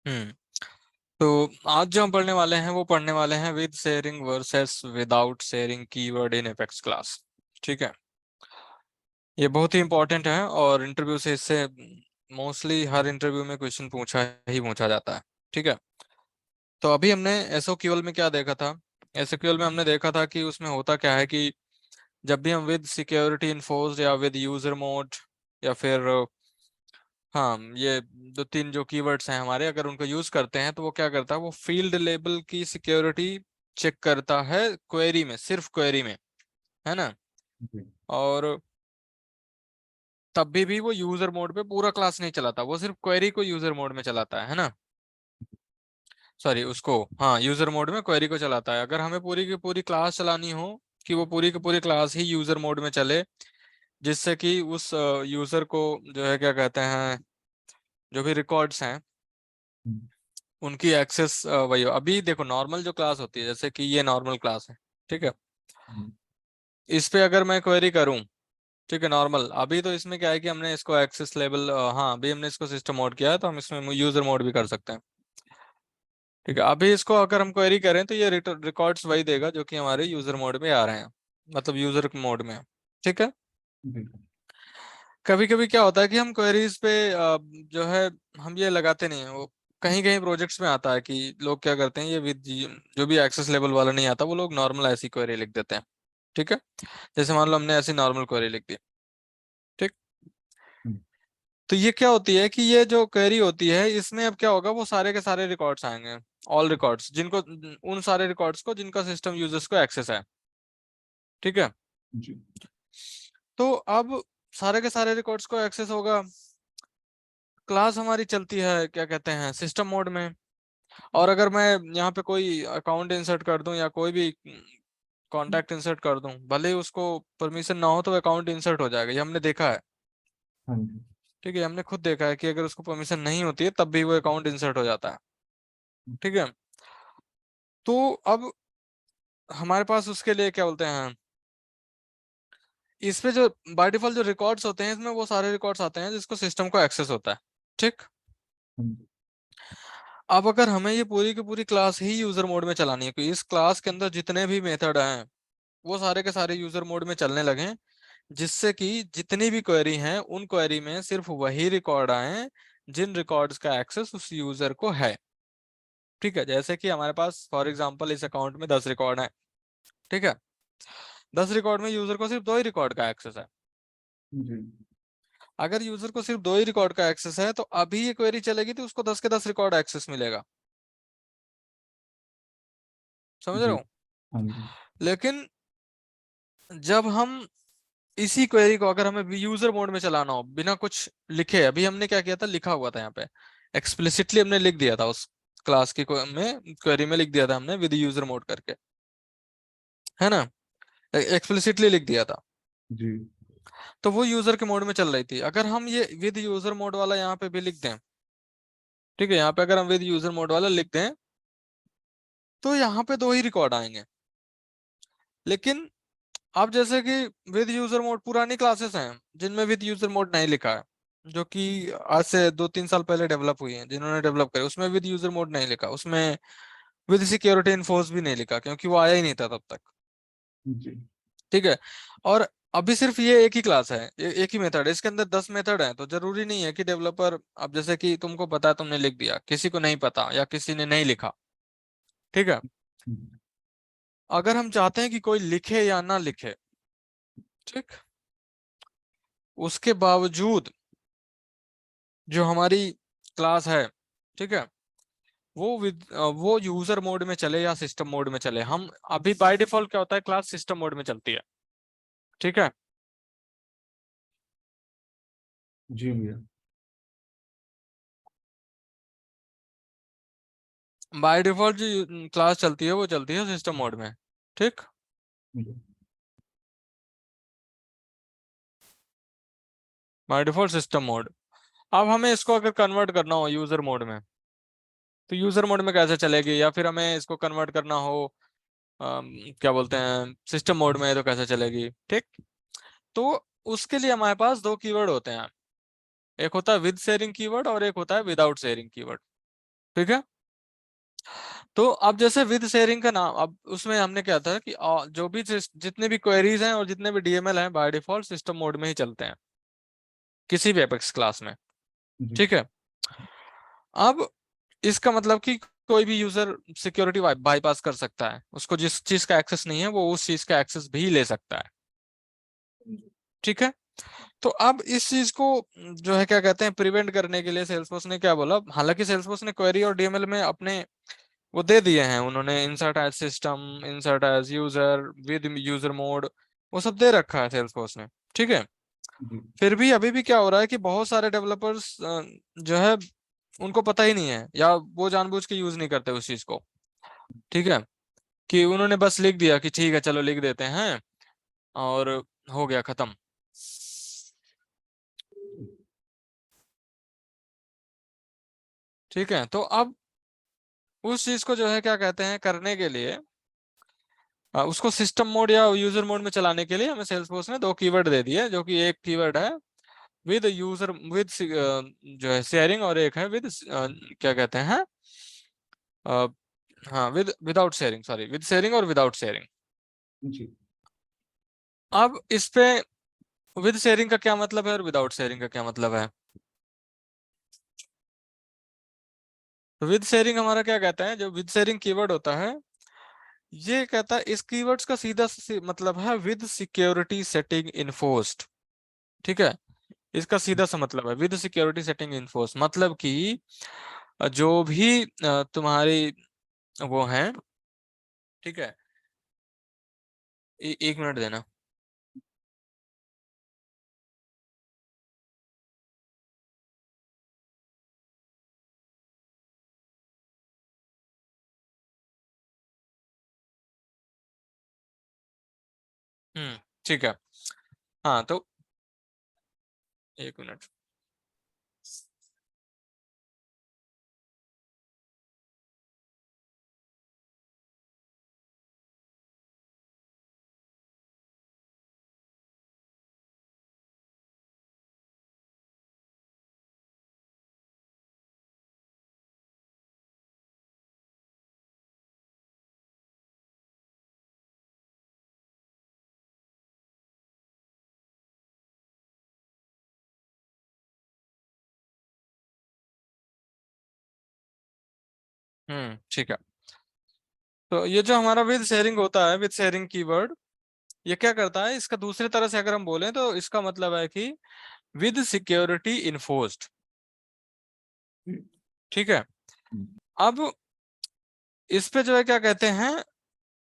हम्म तो आज जो हम पढ़ने वाले हैं वो पढ़ने वाले हैं with sharing versus without sharing keyword in apex class. ठीक है, ये बहुत ही इंपॉर्टेंट है और इंटरव्यू से इससे मोस्टली हर इंटरव्यू में क्वेश्चन पूछा जाता है। ठीक है, तो अभी हमने एसओक्यूएल में क्या देखा था। एसओक्यूएल में हमने देखा था कि उसमें होता क्या है कि जब भी हम विद सिक्योरिटी इन्फोर्स्ड या विद यूजर मोड या फिर हाँ, ये दो तीन जो कीवर्ड्स हैं हमारे, अगर उनको यूज करते हैं तो वो क्या करता है, वो फील्ड लेबल की सिक्योरिटी चेक करता है क्वेरी में, सिर्फ क्वेरी में, है ना। जी। और तब भी वो यूजर मोड पे पूरा क्लास नहीं चलाता, वो सिर्फ क्वेरी को यूजर मोड में चलाता है ना। सॉरी, उसको हाँ यूजर मोड में क्वेरी को चलाता है। अगर हमें पूरी की पूरी क्लास चलानी हो कि वो पूरी की पूरी क्लास ही यूजर मोड में चले, जिससे कि उस यूजर को जो है क्या कहते हैं, जो भी रिकॉर्ड्स हैं हम्म, उनकी एक्सेस वही हो। अभी देखो नॉर्मल जो क्लास होती है, जैसे कि ये नॉर्मल क्लास है, ठीक है, हम्म, इस पे अगर मैं क्वेरी करूं, ठीक है नॉर्मल, अभी तो इसमें क्या है कि हमने इसको एक्सेस लेवल, हाँ अभी हमने इसको सिस्टम मोड किया है तो हम इसमें यूजर मोड भी कर सकते हैं। ठीक है, अभी इसको अगर हम क्वेरी करें तो ये रिकॉर्ड्स वही देगा जो कि हमारे यूजर मोड में आ रहे हैं, मतलब यूजर मोड में। ठीक है, बिल्कुल। कभी कभी क्या होता है कि हम क्वेरीज पे जो है हम ये लगाते नहीं है, वो कहीं कहीं प्रोजेक्ट्स में आता है कि लोग क्या करते हैं, ये विद जो भी एक्सेस लेवल वाला नहीं आता वो लोग नॉर्मल ऐसी क्वेरी लिख देते हैं। ठीक है, जैसे मान लो हमने ऐसी नॉर्मल क्वेरी लिख दी। ठीक, हम्म, तो ये क्या होती है कि ये जो क्वेरी होती है इसमें अब क्या होगा, वो सारे के सारे रिकॉर्ड्स आएंगे, ऑल रिकॉर्ड्स जिनको, उन सारे रिकॉर्ड्स को जिनका सिस्टम यूजर्स को एक्सेस है। ठीक है, जी। तो अब सारे के सारे रिकॉर्ड्स को एक्सेस होगा, क्लास हमारी चलती है क्या कहते हैं सिस्टम मोड में। और अगर मैं यहाँ पे कोई अकाउंट इंसर्ट कर दूं या कोई भी कॉन्टैक्ट इंसर्ट कर दूं, भले ही उसको परमिशन ना हो तो अकाउंट इंसर्ट हो जाएगा, ये हमने देखा है। हाँ जी। ठीक है, हमने खुद देखा है कि अगर उसको परमिशन नहीं होती है तब भी वो अकाउंट इंसर्ट हो जाता है। ठीक है, तो अब हमारे पास उसके लिए क्या बोलते हैं, इस पे जो बाय डिफॉल्ट जो रिकॉर्ड्स होते हैं इसमें वो सारे रिकॉर्ड्स आते हैं जिसको सिस्टम को एक्सेस होता है। ठीक, हाँ जी। अब अगर हमें ये पूरी की पूरी क्लास ही यूजर मोड में चलानी है, क्योंकि इस क्लास के अंदर जितने भी मेथड हैं वो सारे के सारे यूजर मोड में चलने लगे, जिससे कि जितनी भी क्वेरी हैं उन क्वेरी में सिर्फ वही रिकॉर्ड आए जिन रिकॉर्ड्स का एक्सेस उस यूजर को है। ठीक है, जैसे कि हमारे पास फॉर एग्जांपल इस अकाउंट में 10 रिकॉर्ड है। ठीक है, 10 रिकॉर्ड में यूजर को सिर्फ दो ही रिकॉर्ड का एक्सेस है। जी। अगर यूजर को सिर्फ दो ही रिकॉर्ड का एक्सेस है तो अभी ये क्वेरी चलेगी तो उसको 10 के 10 रिकॉर्ड एक्सेस मिलेगा। समझ रहे जी। हो। हाँ जी। लेकिन जब हम इसी क्वेरी को अगर हमें यूजर मोड में चलाना हो बिना कुछ लिखे, अभी हमने क्या किया था, लिखा हुआ था यहाँ पे, एक्सप्लिसिटली हमने लिख दिया था उस क्लास की में क्वेरी में लिख दिया था हमने विद यूजर मोड करके, है ना, एक्सप्लिसिटली लिख दिया था। जी। तो वो यूजर के मोड में चल रही थी। अगर हम ये विद यूजर मोड वाला यहाँ पे भी लिख दें, ठीक है, यहाँ पे अगर हम विद यूजर मोड वाला लिख दें तो यहाँ पे दो ही रिकॉर्ड आएंगे। लेकिन अब जैसे कि विद यूजर मोड पुरानी क्लासेस हैं जिनमें विद यूजर मोड नहीं लिखा है, जो कि आज से 2-3 साल पहले डेवलप हुई हैं, जिन्होंने डेवलप करे उसमें विद यूजर मोड नहीं लिखा, उसमें विद सिक्योरिटी इन्फोर्स भी नहीं लिखा क्योंकि वो आया ही नहीं था तब तक। जी। ठीक है, और अभी सिर्फ ये एक ही क्लास है, एक ही मेथड है, इसके अंदर 10 मेथड है, तो जरूरी नहीं है कि डेवलपर, अब जैसे कि तुमको पता है तुमने लिख दिया, किसी को नहीं पता या किसी ने नहीं लिखा। ठीक है, हम्म, अगर हम चाहते हैं कि कोई लिखे या ना लिखे, ठीक, उसके बावजूद जो हमारी क्लास है, ठीक है, वो यूजर मोड में चले या सिस्टम मोड में चले, हम अभी बाय डिफॉल्ट क्या होता है, क्लास सिस्टम मोड में चलती है। ठीक है, जी भैया। बाय डिफॉल्ट जो क्लास चलती है वो चलती है सिस्टम मोड में। ठीक, जी। By default system mode. अब हमें इसको अगर कन्वर्ट करना हो यूजर मोड में तो यूजर मोड में कैसे चलेगी, या फिर हमें इसको कन्वर्ट करना हो क्या बोलते हैं सिस्टम मोड में तो कैसे चलेगी। ठीक, तो उसके लिए हमारे पास दो कीवर्ड होते हैं, एक होता है विद शेयरिंग कीवर्ड और एक होता है विदाउट शेयरिंग कीवर्ड, ठीक है। तो अब जैसे विद शेयरिंग का नाम, अब उसमें हमने क्या था कि जो भी जितने भी क्वेरीज हैं और जितने भी डीएमएल हैं बाय डिफॉल्ट सिस्टम मोड में ही चलते हैं किसी भी एपेक्स क्लास में। जी ठीक है। अब इसका मतलब कि कोई भी यूजर सिक्योरिटी बाईपास कर सकता है, उसको जिस चीज का एक्सेस नहीं है वो उस चीज का एक्सेस भी ले सकता है। ठीक है। तो अब इस चीज को जो है क्या कहते हैं प्रिवेंट करने के लिए सेल्सफोर्स ने क्या बोला, हालांकि सेल्सफोर्स ने क्वेरी और डीएमएल में अपने वो दे दिए हैं, उन्होंने insert as system, insert as user, with user mode, वो सब दे रखा है सेल्सफोर्स ने। ठीक है। जी फिर भी अभी भी क्या हो रहा है कि बहुत सारे डेवलपर्स जो है उनको पता ही नहीं है या वो जानबूझ के यूज नहीं करते उस चीज को। ठीक है। कि उन्होंने बस लिख दिया कि ठीक है चलो लिख देते हैं और हो गया खत्म। ठीक है। तो अब उस चीज को जो है क्या कहते हैं करने के लिए उसको सिस्टम मोड या यूजर मोड में चलाने के लिए हमें सेल्सफोर्स ने दो कीवर्ड दे दिए, जो कि एक कीवर्ड है विद यूजर विद जो है शेयरिंग, और एक है विद क्या कहते हैं अ, हाँ with without sharing, sorry with sharing और विदाउट शेयरिंग। जी अब इस पे विद शेयरिंग का क्या मतलब है और विदाउट शेयरिंग का क्या मतलब है। तो विद शेयरिंग हमारा क्या कहता है, जो विद शेयरिंग कीवर्ड होता है ये कहता है इस कीवर्ड्स का सीधा मतलब है विद सिक्योरिटी सेटिंग इन्फोर्स्ड। ठीक है। इसका सीधा सा मतलब है विद सिक्योरिटी सेटिंग इन्फोर्स, मतलब कि जो भी तुम्हारी वो है। ठीक है। एक मिनट देना। ठीक है। हाँ तो एक मिनट। ठीक है। तो ये जो हमारा विद शेयरिंग होता है, विद शेयरिंग कीवर्ड, ये क्या करता है, इसका दूसरी तरह से अगर हम बोलें तो इसका मतलब है कि विद सिक्योरिटी इन्फोर्स्ड। ठीक है। अब इस पे जो है क्या कहते हैं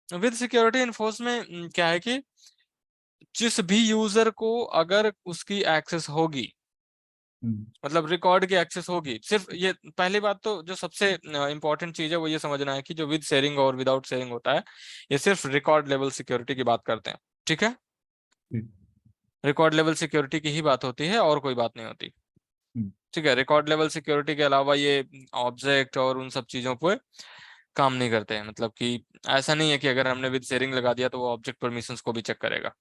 विद सिक्योरिटी इन्फोर्स में क्या है कि जिस भी यूजर को अगर उसकी एक्सेस होगी, मतलब रिकॉर्ड की एक्सेस होगी, सिर्फ ये पहली बात तो जो सबसे इंपॉर्टेंट चीज है वो ये समझना है कि जो विद शेयरिंग और विदाउट शेयरिंग होता है ये सिर्फ रिकॉर्ड लेवल सिक्योरिटी की बात करते हैं। ठीक है। रिकॉर्ड लेवल सिक्योरिटी की ही बात होती है और कोई बात नहीं होती। ठीक है। रिकॉर्ड लेवल सिक्योरिटी के अलावा ये ऑब्जेक्ट और उन सब चीजों पे काम नहीं करते हैं, मतलब कि ऐसा नहीं है कि अगर हमने विद शेयरिंग लगा दिया तो वो ऑब्जेक्ट परमिशंस को भी चेक करेगा।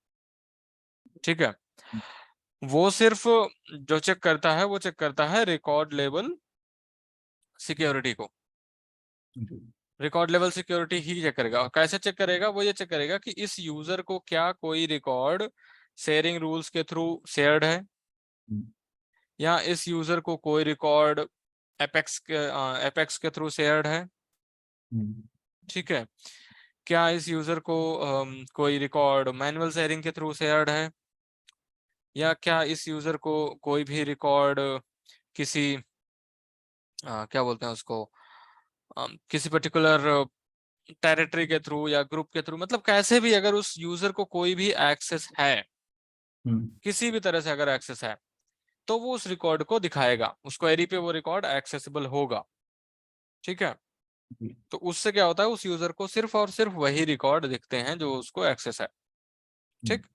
ठीक है। वो सिर्फ जो चेक करता है वो चेक करता है रिकॉर्ड लेवल सिक्योरिटी को। रिकॉर्ड लेवल सिक्योरिटी ही चेक करेगा। और कैसे चेक करेगा, वो ये चेक करेगा कि इस यूजर को क्या कोई रिकॉर्ड शेयरिंग रूल्स के थ्रू शेयर्ड है, या इस यूजर को कोई रिकॉर्ड एपेक्स के थ्रू शेयर्ड है। ठीक है। क्या इस यूजर को कोई रिकॉर्ड मैनुअल शेयरिंग के थ्रू शेयर्ड है, या क्या इस यूजर को कोई भी रिकॉर्ड किसी क्या बोलते हैं उसको किसी पर्टिकुलर टेरिटरी के थ्रू या ग्रुप के थ्रू, मतलब कैसे भी अगर उस यूजर को कोई भी एक्सेस है, किसी भी तरह से अगर एक्सेस है तो वो उस रिकॉर्ड को दिखाएगा, उस क्वेरी पे वो रिकॉर्ड एक्सेसिबल होगा। ठीक है। तो उससे क्या होता है उस यूजर को सिर्फ और सिर्फ वही रिकॉर्ड दिखते हैं जो उसको एक्सेस है। ठीक।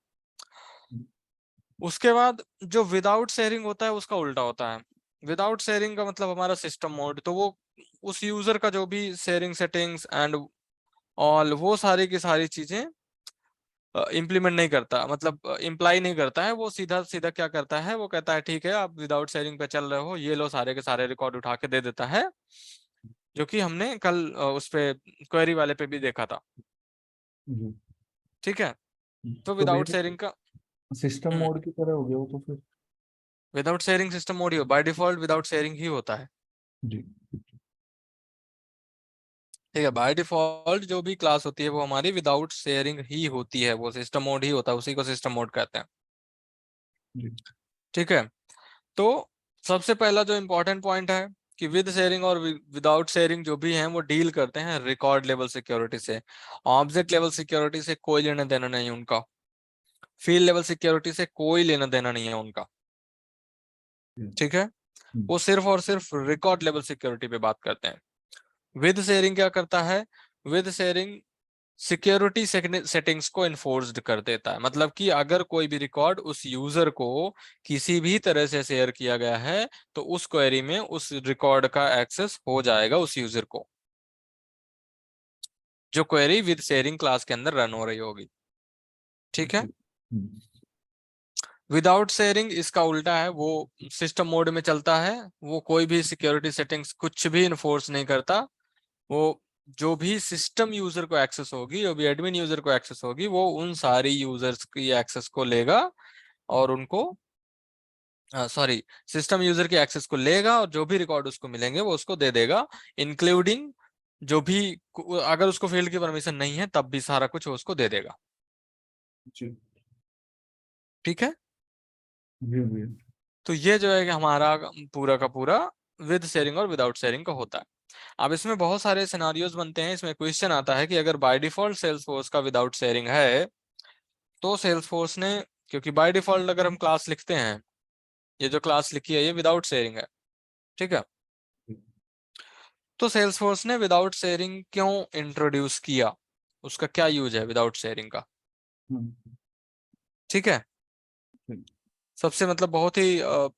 उसके बाद जो विदाउट शेयरिंग होता है उसका उल्टा होता है। विदाउट शेयरिंग का मतलब हमारा सिस्टम मोड, तो वो उस यूजर का जो भी शेयरिंग सेटिंग्स एंड ऑल वो सारी की सारी चीजें इम्प्लीमेंट नहीं करता, मतलब इम्प्लाई नहीं करता है। वो सीधा सीधा क्या करता है, वो कहता है ठीक है आप विदाउट शेयरिंग पे चल रहे हो, ये लो सारे के सारे रिकॉर्ड उठा के दे देता है। जो कि हमने कल उस पे क्वेरी वाले पे भी देखा था। जी। ठीक है, तो तो विदाउट भैया शेयरिंग का सिस्टम मोड की तरह हो गया वो तो फिर। विदाउट शेयरिंग सिस्टम मोड ही बाय डिफॉल्ट विदाउट शेयरिंग ही होता है। जी। ठीक है, बाय डिफॉल्ट जो भी क्लास होती है वो हमारी विदाउट शेयरिंग ही होती है, वो सिस्टम मोड ही होता है, उसी को सिस्टम मोड कहते हैं। जी। ठीक है, तो सबसे पहला जो इंपॉर्टेंट पॉइंट है कि विद शेयरिंग और विदाउट शेयरिंग जो भी हैं वो डील करते हैं रिकॉर्ड लेवल सिक्योरिटी से। ऑब्जेक्ट लेवल सिक्योरिटी से कोई लेना देना नहीं है उनका, फील्ड लेवल सिक्योरिटी से कोई लेना देना नहीं है उनका। ठीक है, हम्म, वो सिर्फ और सिर्फ रिकॉर्ड लेवल सिक्योरिटी पे बात करते हैं। विद शेयरिंग क्या करता है? विद शेयरिंग सिक्योरिटी सेटिंग्स को इन्फोर्स्ड कर देता है, मतलब कि अगर कोई भी रिकॉर्ड उस यूजर को किसी भी तरह से शेयर किया गया है तो उस क्वेरी में उस रिकॉर्ड का एक्सेस हो जाएगा उस यूजर को, जो क्वेरी विद शेयरिंग क्लास के अंदर रन हो रही होगी। ठीक है, जी। विदाउट शेयरिंग इसका उल्टा है, वो सिस्टम मोड में चलता है, वो कोई भी सिक्योरिटी सेटिंग्स कुछ भी इन्फोर्स नहीं करता। वो जो भी सिस्टम यूजर को एक्सेस होगी, जो भी एडमिन यूजर को एक्सेस होगी, वो उन सारी यूजर्स की एक्सेस को लेगा और उनको सॉरी सिस्टम यूजर की एक्सेस को लेगा और जो भी रिकॉर्ड उसको मिलेंगे वो उसको दे देगा, इंक्लूडिंग जो भी अगर उसको फील्ड की परमिशन नहीं है तब भी सारा कुछ वो उसको दे देगा। जी। ठीक है, जी भैया। तो ये जो है कि हमारा पूरा का पूरा विद शेयरिंग और विदाउट शेयरिंग का होता है। अब इसमें बहुत सारे सिनारियोज बनते हैं, इसमें क्वेश्चन आता है कि अगर बाय डिफॉल्ट सेल्सफोर्स का विदाउट शेयरिंग है तो सेल्सफोर्स ने, क्योंकि बाय डिफॉल्ट अगर हम क्लास लिखते हैं, ये जो क्लास लिखी है ये विदाउट शेयरिंग है। ठीक है, तो सेल्सफोर्स ने विदाउट शेयरिंग क्यों इंट्रोड्यूस किया, उसका क्या यूज है विदाउट शेयरिंग का? हम्म, ठीक है, ठीक। सबसे मतलब बहुत ही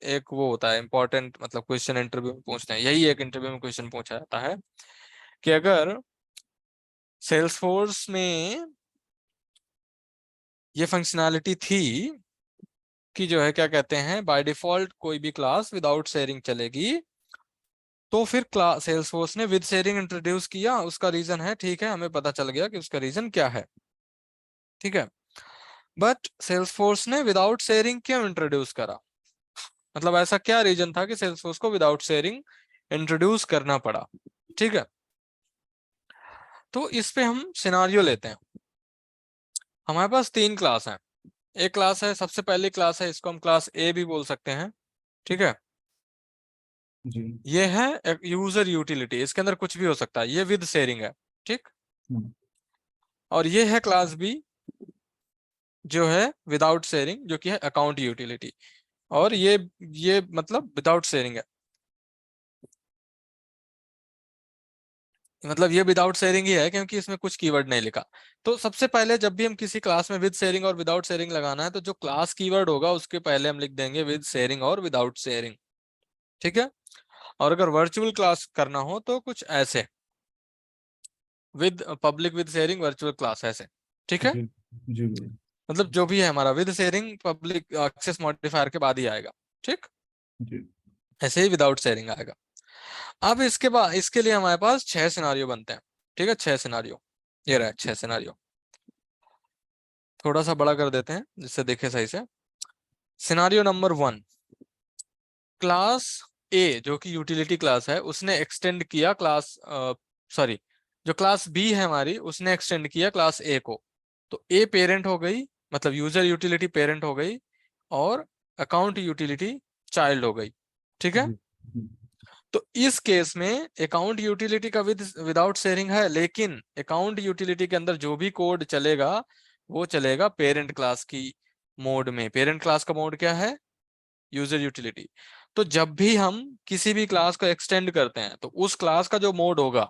एक वो होता है इंपॉर्टेंट, मतलब क्वेश्चन इंटरव्यू में पूछते हैं, यही एक इंटरव्यू में क्वेश्चन पूछा जाता है कि अगर सेल्सफोर्स में ये फंक्शनैलिटी थी कि जो है क्या कहते हैं बाय डिफॉल्ट कोई भी क्लास विदाउट शेयरिंग चलेगी, तो फिर क्लास सेल्सफोर्स ने विद शेयरिंग इंट्रोड्यूस किया, उसका रीजन है, ठीक है, हमें पता चल गया कि उसका रीजन क्या है। ठीक है, बट सेल्सफोर्स ने विदाउट शेयरिंग क्यों इंट्रोड्यूस करा, मतलब ऐसा क्या रीजन था कि सेल्सफोर्स को विदाउट शेयरिंग इंट्रोड्यूस करना पड़ा? ठीक है, तो इस पे हम सिनारियो लेते हैं। हमारे पास तीन क्लास हैं, एक क्लास है, सबसे पहली क्लास है, इसको हम क्लास ए भी बोल सकते हैं। ठीक है, जी। ये है यूजर यूटिलिटी, इसके अंदर कुछ भी हो सकता है, ये विद शेयरिंग है। ठीक, हम्म, और ये है क्लास बी जो है विदाउट शेयरिंग, जो कि है अकाउंट यूटिलिटी, और ये मतलब विदाउट शेयरिंग है, मतलब ये विदाउट शेयरिंग ही है क्योंकि इसमें कुछ कीवर्ड नहीं लिखा। तो सबसे पहले जब भी हम किसी क्लास में विद शेयरिंग और विदाउट शेयरिंग लगाना है तो जो क्लास कीवर्ड होगा उसके पहले हम लिख देंगे विद शेयरिंग और विदाउट शेयरिंग। ठीक है, और अगर वर्चुअल क्लास करना हो तो कुछ ऐसे, with public with sharing virtual class ऐसे। ठीक है, जी। जी भैया। मतलब जो भी है हमारा with sharing public access modifier के बाद ही आएगा। ठीक, जी। ऐसे ही विदाउट शेयरिंग आएगा। अब इसके बाद इसके लिए हमारे पास 6 सिनारियो बनते हैं। ठीक है, 6 सिनारियो, ये रहा 6 सिनारियो, थोड़ा सा बड़ा कर देते हैं जिससे देखे सही से। सिनारियो नंबर 1, क्लास ए जो कि यूटिलिटी क्लास है उसने एक्सटेंड किया क्लास सॉरी जो क्लास बी है हमारी उसने एक्सटेंड किया क्लास ए को, तो ए पेरेंट हो गई, मतलब यूजर यूटिलिटी पेरेंट हो गई और अकाउंट यूटिलिटी चाइल्ड हो गई। ठीक है, जी। तो इस केस में अकाउंट यूटिलिटी का विदाउट शेयरिंग है, लेकिन अकाउंट यूटिलिटी के अंदर जो भी कोड चलेगा वो चलेगा पेरेंट क्लास की मोड में। पेरेंट क्लास का मोड क्या है? User utility. तो जब भी हम किसी भी क्लास को एक्सटेंड करते हैं तो उस क्लास का जो मोड होगा,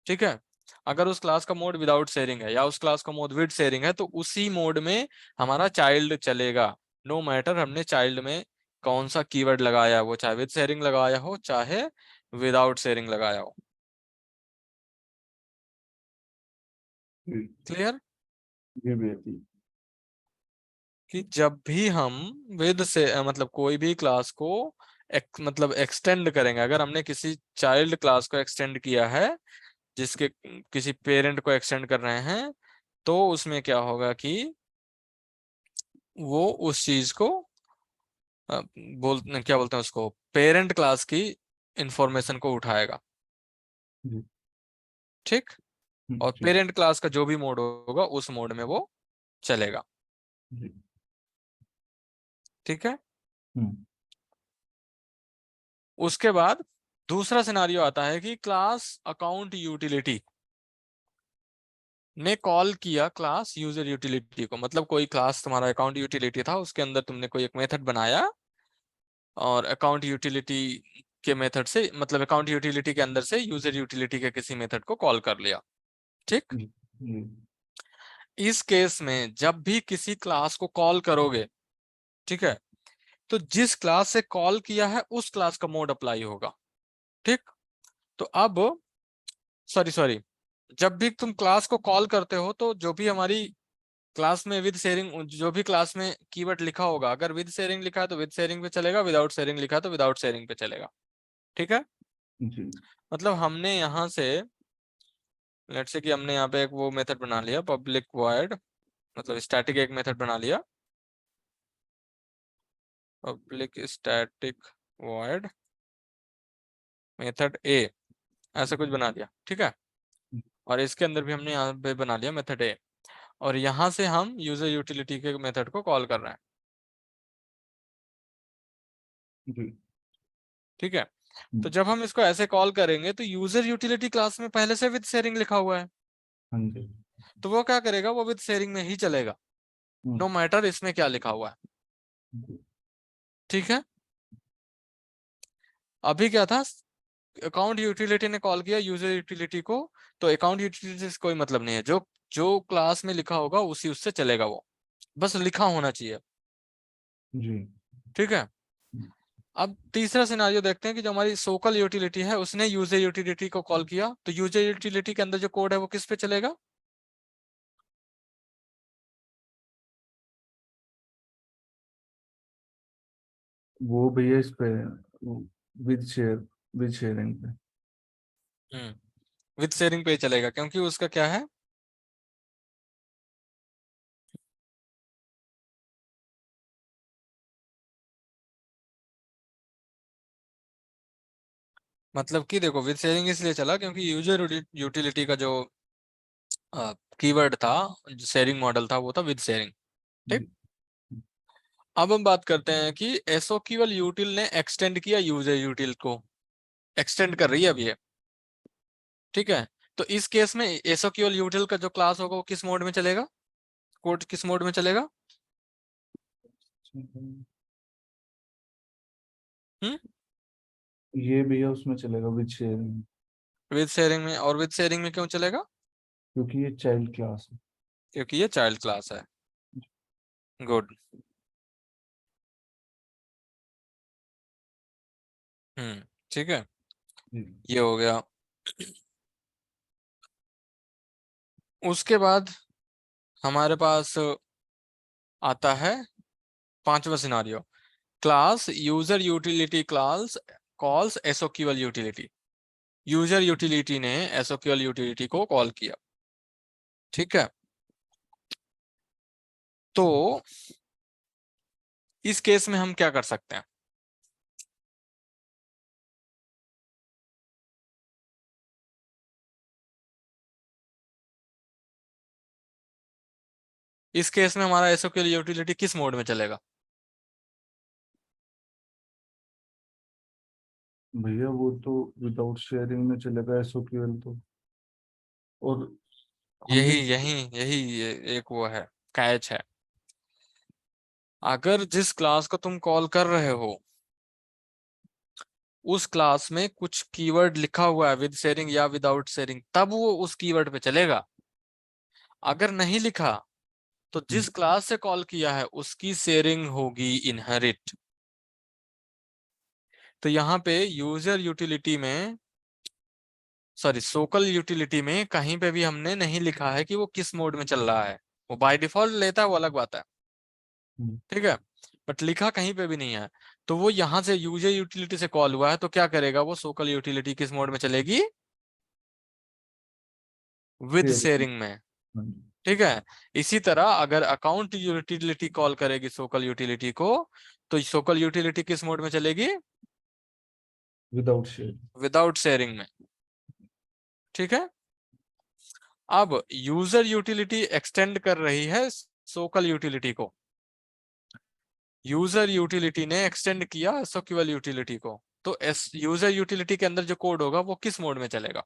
ठीक है, अगर उस क्लास का मोड विदाउट शेयरिंग है या उस क्लास का मोड विद शेयरिंग है तो उसी मोड में हमारा चाइल्ड चलेगा, नो मैटर हमने चाइल्ड में कौन सा कीवर्ड लगाया, वो चाहे विद शेयरिंग लगाया हो चाहे विदाउट शेयरिंग लगाया हो। जी। क्लियर? जी भैया। जी। कि जब भी हम विद से मतलब कोई भी क्लास को मतलब एक्सटेंड करेंगे। अगर हमने किसी चाइल्ड क्लास को एक्सटेंड किया है, जिसके किसी पेरेंट को एक्सटेंड कर रहे हैं, तो उसमें क्या होगा कि वो उस चीज को क्या बोलते हैं उसको, पेरेंट क्लास की इंफॉर्मेशन को उठाएगा। जी। ठीक। और जी। पेरेंट क्लास का जो भी मोड होगा उस मोड में वो चलेगा। जी। ठीक है। हम्म। उसके बाद दूसरा सिनारियो आता है कि क्लास अकाउंट यूटिलिटी ने कॉल किया क्लास यूजर यूटिलिटी को। मतलब कोई क्लास तुम्हारा अकाउंट यूटिलिटी था, उसके अंदर तुमने कोई एक मेथड बनाया, और अकाउंट यूटिलिटी के मेथड से, मतलब अकाउंट यूटिलिटी के अंदर से यूजर यूटिलिटी के किसी मेथड को कॉल कर लिया। ठीक। जी। जी। इस केस में जब भी किसी क्लास को कॉल करोगे, ठीक है, तो जिस क्लास से कॉल किया है उस क्लास का मोड अप्लाई होगा। ठीक। तो अब सॉरी सॉरी, जब भी तुम क्लास को कॉल करते हो तो जो भी हमारी क्लास में विद शेयरिंग, जो भी क्लास में कीवर्ड लिखा होगा, अगर विद शेयरिंग लिखा है तो विद शेयरिंग पे चलेगा, विदाउट शेयरिंग लिखा है तो विदाउट शेयरिंग पे चलेगा। ठीक है। जी। मतलब हमने यहाँ से, लेट्स से कि हमने यहाँ पे एक वो मेथड बना लिया पब्लिक वॉइड, मतलब स्टैटिक एक मेथड बना लिया, पब्लिक स्टैटिक वॉइड मेथड ए, ऐसा कुछ बना दिया। ठीक है। और इसके अंदर भी हमने यहाँ पे बना लिया मेथड ए, और यहाँ से हम यूजर यूटिलिटी के मेथड को कॉल कर रहे हैं। जी। ठीक है। तो जब हम इसको ऐसे कॉल करेंगे तो यूजर यूटिलिटी क्लास में पहले से विद शेयरिंग लिखा हुआ है, हाँ जी। तो वो क्या करेगा, वो विद शेयरिंग में ही चलेगा, नो मैटर इसमें क्या लिखा हुआ है। जी। ठीक है। अभी क्या था, अकाउंट यूटिलिटी ने कॉल किया यूजर यूटिलिटी को, तो अकाउंट यूटिलिटी से कोई मतलब नहीं है, जो जो क्लास में लिखा होगा उसी उससे चलेगा, वो बस लिखा होना चाहिए। जी। ठीक है। अब तीसरा सिनारियो देखते हैं कि जो हमारी सोकल यूटिलिटी है उसने यूजर यूटिलिटी को कॉल किया, तो यूजर यूटिलिटी के अंदर जो कोड है वो किस पे चलेगा? वो भैया इस पे विद शेयरिंग पे। विद शेयरिंग पे ही चलेगा, क्योंकि उसका क्या है, मतलब कि देखो विद शेयरिंग इसलिए चला क्योंकि यूजर यूटिलिटी का जो कीवर्ड था, जो शेयरिंग मॉडल था, वो था विद शेयरिंग। ठीक। जी। अब हम बात करते हैं कि एसओक्यूएल यूटिल ने एक्सटेंड किया यूजर यूटिल को, एक्सटेंड कर रही है अब ये। ठीक है। तो इस केस में एसओक्यूएल यूटिल का जो क्लास होगा वो किस मोड में चलेगा, कोड किस मोड में चलेगा? हम्म। ये भैया उसमें चलेगा विद शेयरिंग, विद शेयरिंग में। और विद शेयरिंग में क्यों चलेगा? क्योंकि ये चाइल्ड क्लास है। क्योंकि ये चाइल्ड क्लास है। गुड। ठीक है। जी। ये हो गया। उसके बाद हमारे पास आता है पांचवा scenario, class user utility class calls SOQL utility. User utility ने एसओक्यूएल यूटिलिटी को कॉल किया। ठीक है। तो इस केस में हम क्या कर सकते हैं? इस केस में हमारा एसओक्यूएल यूटिलिटी किस मोड में चलेगा? भैया वो तो विदाउट शेयरिंग में चलेगा एसओक्यूएल तो। और हमने यही यही यही एक वो है, कैच है। अगर जिस क्लास को तुम कॉल कर रहे हो उस क्लास में कुछ कीवर्ड लिखा हुआ है विद शेयरिंग या विदाउट शेयरिंग, तब वो उस कीवर्ड पे चलेगा। अगर नहीं लिखा तो जिस क्लास से कॉल किया है उसकी शेयरिंग होगी इनहेरिट। तो यहाँ पे यूजर यूटिलिटी में, सॉरी सोकल यूटिलिटी में कहीं पे भी हमने नहीं लिखा है कि वो किस मोड में चल रहा है। वो बाय डिफॉल्ट लेता है, वो अलग बात है। ठीक है। बट लिखा कहीं पे भी नहीं है। तो वो यहाँ से यूजर यूटिलिटी से कॉल हुआ है, तो क्या करेगा वो, सोकल यूटिलिटी किस मोड में चलेगी, विद शेयरिंग। शेयरिंग में। हाँ जी। ठीक है। इसी तरह अगर अकाउंट यूटिलिटी कॉल करेगी सोकल यूटिलिटी को, तो सोकल यूटिलिटी किस मोड में चलेगी, विदाउट शेयरिंग। विदाउट शेयरिंग में। ठीक है। अब यूजर यूटिलिटी एक्सटेंड कर रही है सोकल यूटिलिटी को, यूजर यूटिलिटी ने एक्सटेंड किया एसक्यूएल यूटिलिटी को, तो एस यूजर यूटिलिटी के अंदर जो कोड होगा वो किस मोड में चलेगा,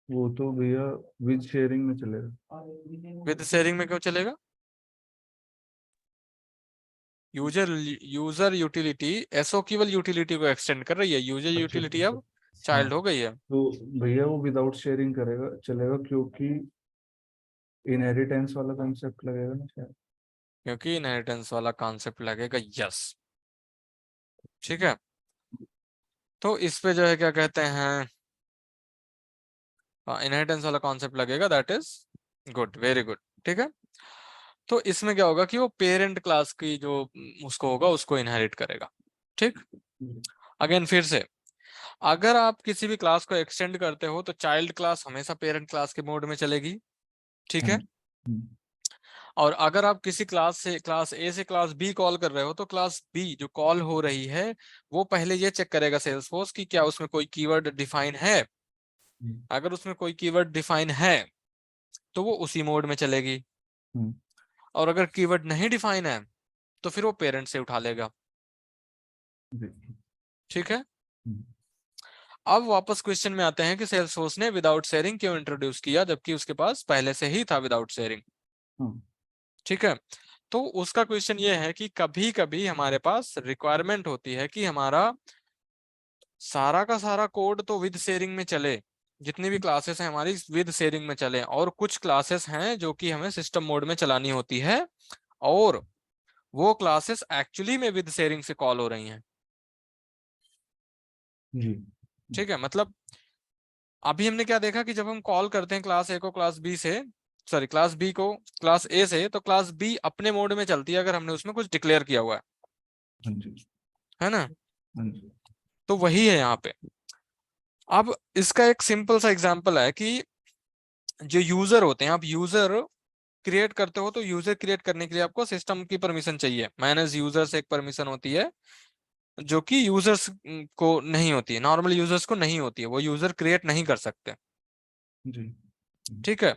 वो तो भैया विद शेयरिंग में चलेगा। विद शेयरिंग में क्यों चलेगा, user user utility SQL utility को एक्सटेंड कर रही है, यूजर अच्छा यूटिलिटी अच्छा। अब हाँ, चाइल्ड हो गई है, तो भैया वो विदाउट शेयरिंग करेगा चलेगा, क्योंकि इनहेरिटेंस वाला कंसेप्ट लगेगा ना शायद। क्योंकि इनहेरिटेंस वाला कॉन्सेप्ट लगेगा, यस। ठीक है। तो इस पे जो है क्या कहते हैं, इनहेरिटेंस वाला कॉन्सेप्ट लगेगा, that is good, very good. ठीक है। तो इसमें क्या होगा कि वो पेरेंट क्लास की जो उसको होगा उसको इनहेरिट करेगा। ठीक। अगेन फिर से, अगर आप किसी भी क्लास को एक्सटेंड करते हो तो चाइल्ड क्लास हमेशा पेरेंट क्लास के मोड में चलेगी। ठीक हाँ है। जी। हम्म। और अगर आप किसी क्लास से, क्लास ए से क्लास बी कॉल कर रहे हो, तो क्लास बी जो कॉल हो रही है वो पहले ये चेक करेगा सेल्सफोर्स कि क्या उसमें कोई कीवर्ड डिफाइन है। हम्म। अगर उसमें कोई कीवर्ड डिफाइन है तो वो उसी मोड में चलेगी, हम्म। और अगर कीवर्ड नहीं डिफाइन है तो फिर वो पेरेंट से उठा लेगा। जी। ठीक है। हम्म। अब वापस क्वेश्चन में आते हैं कि सेल्सफोर्स ने विदाउट शेयरिंग क्यों इंट्रोड्यूस किया, जबकि उसके पास पहले से ही था विदाउट शेयरिंग। हाँ ठीक है। तो उसका क्वेश्चन ये है कि कभी कभी हमारे पास रिक्वायरमेंट होती है कि हमारा सारा का सारा कोड तो विद शेयरिंग में चले, जितनी भी क्लासेस हैं हमारी विद शेयरिंग में चले, और कुछ क्लासेस हैं जो कि हमें सिस्टम मोड में चलानी होती है, और वो क्लासेस एक्चुअली में विद शेयरिंग से कॉल हो रही हैं। जी। ठीक है। मतलब अभी हमने क्या देखा कि जब हम कॉल करते हैं क्लास ए को क्लास बी से, सॉरी क्लास बी को क्लास ए से, तो क्लास बी अपने मोड में चलती है अगर हमने उसमें कुछ डिक्लेयर किया हुआ हाँ जी। है ना। हाँ जी। तो वही है यहाँ पे। अब इसका एक सिंपल सा एग्जांपल है कि जो यूजर होते हैं, आप यूजर क्रिएट करते हो तो यूजर क्रिएट करने के लिए आपको सिस्टम की परमिशन चाहिए, मैनेज यूजर्स एक परमिशन होती है जो कि यूजर्स को नहीं होती है, नॉर्मल यूजर्स को नहीं होती है, वो यूजर क्रिएट नहीं कर सकते। जी। ठीक है।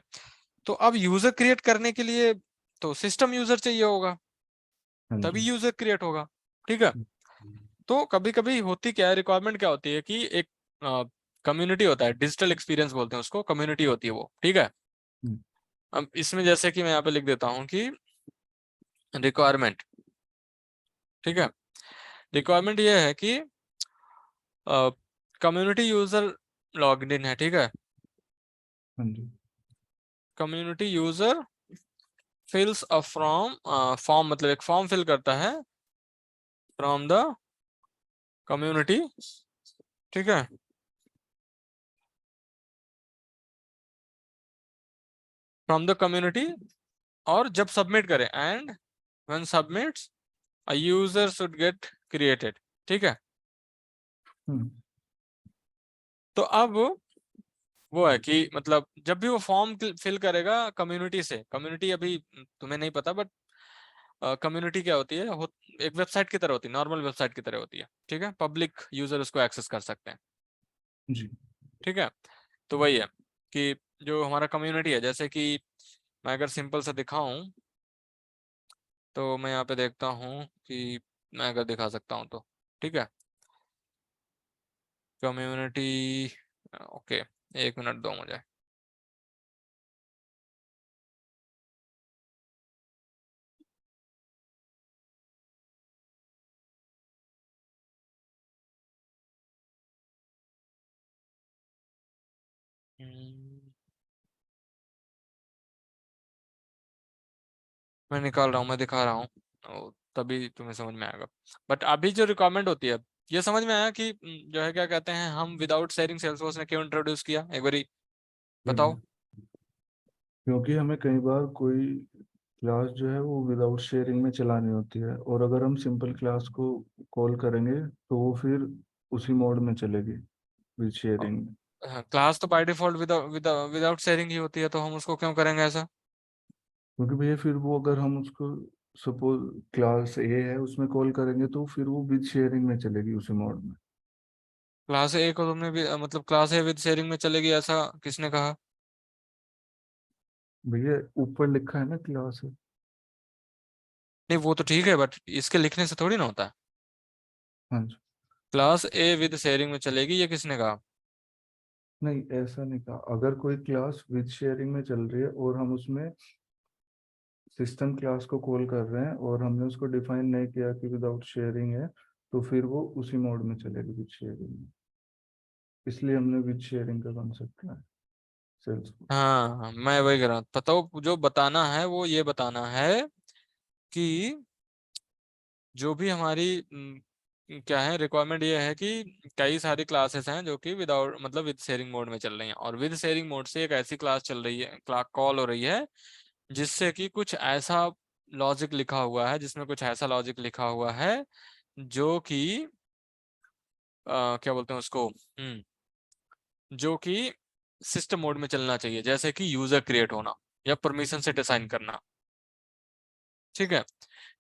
तो अब यूजर क्रिएट करने के लिए तो सिस्टम यूजर चाहिए होगा, हाँ तभी जी। यूजर क्रिएट होगा। ठीक है। तो कभी कभी होती क्या है, रिक्वायरमेंट क्या होती है कि एक कम्युनिटी होता है, डिजिटल एक्सपीरियंस बोलते हैं उसको, कम्युनिटी होती है वो। ठीक है। हम्म। अब इसमें जैसे कि मैं यहाँ पे लिख देता हूँ कि रिक्वायरमेंट। ठीक है। रिक्वायरमेंट ये है कि कम्युनिटी यूजर लॉग्ड इन है। ठीक है। हाँ जी। Community user fills a form, form मतलब एक फॉर्म फिल करता है फ्रॉम द कम्युनिटी। ठीक है। फ्रॉम द कम्युनिटी, और जब सबमिट करे, and when submits a user should get created. ठीक है। हम्म। तो अब वो है कि मतलब जब भी वो फॉर्म फिल करेगा कम्युनिटी से, कम्युनिटी अभी तुम्हें नहीं पता, बट कम्युनिटी क्या होती है, एक वेबसाइट की तरह होती है, नॉर्मल वेबसाइट की तरह होती है। ठीक है। पब्लिक यूजर उसको एक्सेस कर सकते हैं। जी। ठीक है। तो वही है कि जो हमारा कम्युनिटी है, जैसे कि मैं अगर सिंपल सा दिखाऊं, तो मैं यहाँ पे देखता हूँ कि मैं अगर दिखा सकता हूँ तो। ठीक है। कम्युनिटी, ओके, एक मिनट दो मुझे। हम्म, मैं निकाल रहा हूँ, मैं दिखा रहा हूँ, तभी तुम्हें समझ में आएगा। बट अभी जो रिक्वायरमेंट होती है, ये समझ में आया कि जो है क्या कहते हैं, हम विदाउट शेयरिंग सेल्सफोर्स ने क्यों इंट्रोड्यूस किया, एक बारी जी बताओ। भैया, क्योंकि हमें कई बार कोई क्लास जो है वो विदाउट शेयरिंग में चलानी होती है, और अगर हम सिंपल क्लास को कॉल करेंगे तो वो फिर उसी मोड में चलेगी, विद शेयरिंग में। क्लास तो बाय डिफॉल्ट विदाउट शेयरिंग ही होती है, तो हम उसको क्यों करेंगे ऐसा? क्योंकि भैया फिर वो अगर हम उसको सपोज क्लास ए है उसमें कॉल करेंगे तो फिर वो विद शेयरिंग में चलेगी उसी मोड में। क्लास ए को तुमने भी मतलब क्लास ए विद शेयरिंग में चलेगी ऐसा किसने कहा? भैया ऊपर लिखा है ना क्लास है। नहीं वो तो ठीक है, बट इसके लिखने से थोड़ी ना होता है। हाँ जी। क्लास ए विद शेयरिंग में चलेगी, ये किसने कहा? नहीं ऐसा नहीं कहा, अगर कोई क्लास विद शेयरिंग में चल रही है और हम उसमें सिस्टम क्लास को कॉल कर रहे हैं और हमने उसको डिफाइन नहीं किया कि विदाउट शेयरिंग है, तो फिर वो उसी मोड में चलेगी विद शेयरिंग में। इसलिए हमने विद शेयरिंग का कॉन्सेप्ट किया है सेल्स को। हाँ मैं वही कह रहा हूँ, बताओ जो बताना है वो ये बताना है कि जो भी हमारी क्या है रिक्वायरमेंट, ये है कि कई सारी क्लासेस हैं जो कि विदाउट मतलब विद शेयरिंग मोड में चल रही हैं, और विद शेयरिंग मोड से एक ऐसी क्लास चल रही है, क्लास कॉल हो रही है जिससे कि कुछ ऐसा लॉजिक लिखा हुआ है, जिसमें कुछ ऐसा लॉजिक लिखा हुआ है जो कि क्या बोलते हैं उसको, जो कि सिस्टम मोड में चलना चाहिए, जैसे कि यूजर क्रिएट होना या परमिशन सेट असाइन करना। ठीक है,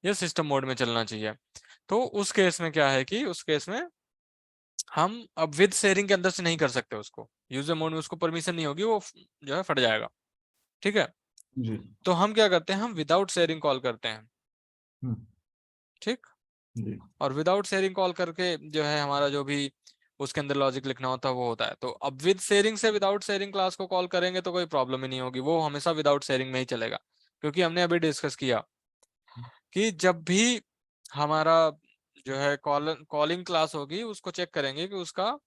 ये सिस्टम मोड में चलना चाहिए। तो उस केस में क्या है कि उस केस में हम अब विद शेयरिंग के अंदर से नहीं कर सकते उसको, यूजर मोड में उसको परमिशन नहीं होगी, वो जो है फट जाएगा। ठीक है, जी। तो हम क्या करते हैं, हम विदाउट शेयरिंग कॉल करते हैं। हम्म। ठीक, जी। और विदाउट शेयरिंग कॉल करके जो है हमारा जो भी उसके अंदर लॉजिक लिखना होता है वो होता है। तो अब विद शेयरिंग से विदाउट शेयरिंग क्लास को कॉल करेंगे तो कोई प्रॉब्लम ही नहीं होगी, वो हमेशा विदाउट शेयरिंग में ही चलेगा। क्योंकि हमने अभी डिस्कस किया कि जब भी हमारा जो है कॉलिंग क्लास होगी, उसको चेक करेंगे कि उसका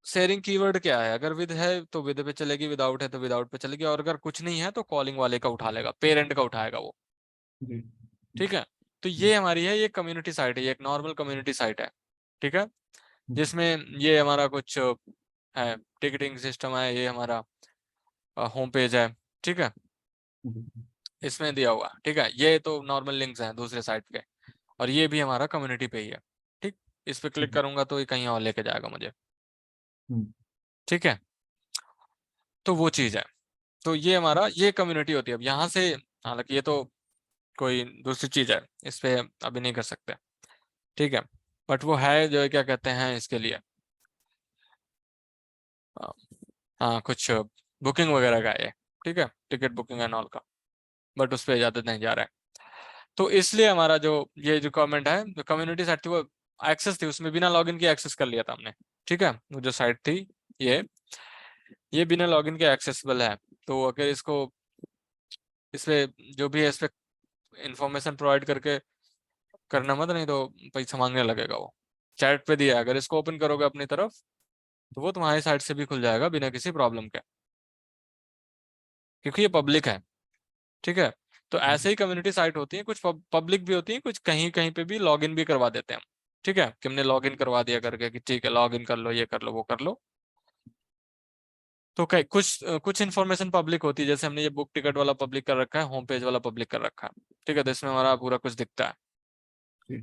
शेयरिंग कीवर्ड क्या है। अगर विद है तो विद पे चलेगी, विदाउट है तो विदाउट पे चलेगी, और अगर कुछ नहीं है तो कॉलिंग वाले का उठा लेगा, पेरेंट का उठाएगा वो। जी। ठीक है, तो ये हमारी है, ये कम्युनिटी साइट है, ये एक नॉर्मल कम्युनिटी साइट है। ठीक है, जिसमें ये हमारा कुछ है, टिकटिंग सिस्टम है, ये हमारा होम पेज है। ठीक है, जी। इसमें दिया हुआ है। ठीक है, ये तो नॉर्मल लिंक्स हैं दूसरे साइट के, और ये भी हमारा कम्युनिटी पे ही है। ठीक, इस पे क्लिक करूंगा तो ये कहीं और लेके जाएगा मुझे। हम्म। ठीक है, तो वो चीज़ है। तो ये हमारा ये कम्युनिटी होती है। अब यहाँ से, हालांकि ये तो कोई दूसरी चीज़ है, इस पे अभी नहीं कर सकते। ठीक है, बट वो है जो है, क्या कहते हैं इसके लिए, अ, हाँ कुछ बुकिंग वगैरह का है ये। ठीक है, टिकट बुकिंग एंड ऑल का, बट उस पर ज़्यादा नहीं जा रहा है। तो इसलिए हमारा जो ये रिक्वायरमेंट है, जो कम्युनिटी साइट थी वो एक्सेस थी, उसमें बिना लॉगिन के एक्सेस कर लिया था हमने। ठीक है, वो जो साइट थी ये ये बिना लॉगिन के एक्सेसिबल है। तो अगर इसको इस पे जो भी है इस पे इंफॉर्मेशन प्रोवाइड करके करना मत, नहीं तो पैसा मांगने लगेगा वो। चैट पे दिया है, अगर इसको ओपन करोगे अपनी तरफ तो वो तुम्हारी साइट से भी खुल जाएगा बिना किसी प्रॉब्लम के, क्योंकि ये पब्लिक है। ठीक है, तो ऐसे ही कम्युनिटी साइट होती है, कुछ पब्लिक भी होती है, कुछ कहीं कहीं पे भी लॉगिन भी करवा देते हैं हम। ठीक है, कि हमने लॉगिन करवा दिया करके कि ठीक है लॉगिन कर लो, ये कर लो, वो कर लो। तो कई कुछ इन्फॉर्मेशन पब्लिक होती है, जैसे हमने ये बुक टिकट वाला पब्लिक कर रखा है, होम पेज वाला पब्लिक कर रखा है। ठीक है, तो इसमें हमारा पूरा कुछ दिखता है। जी।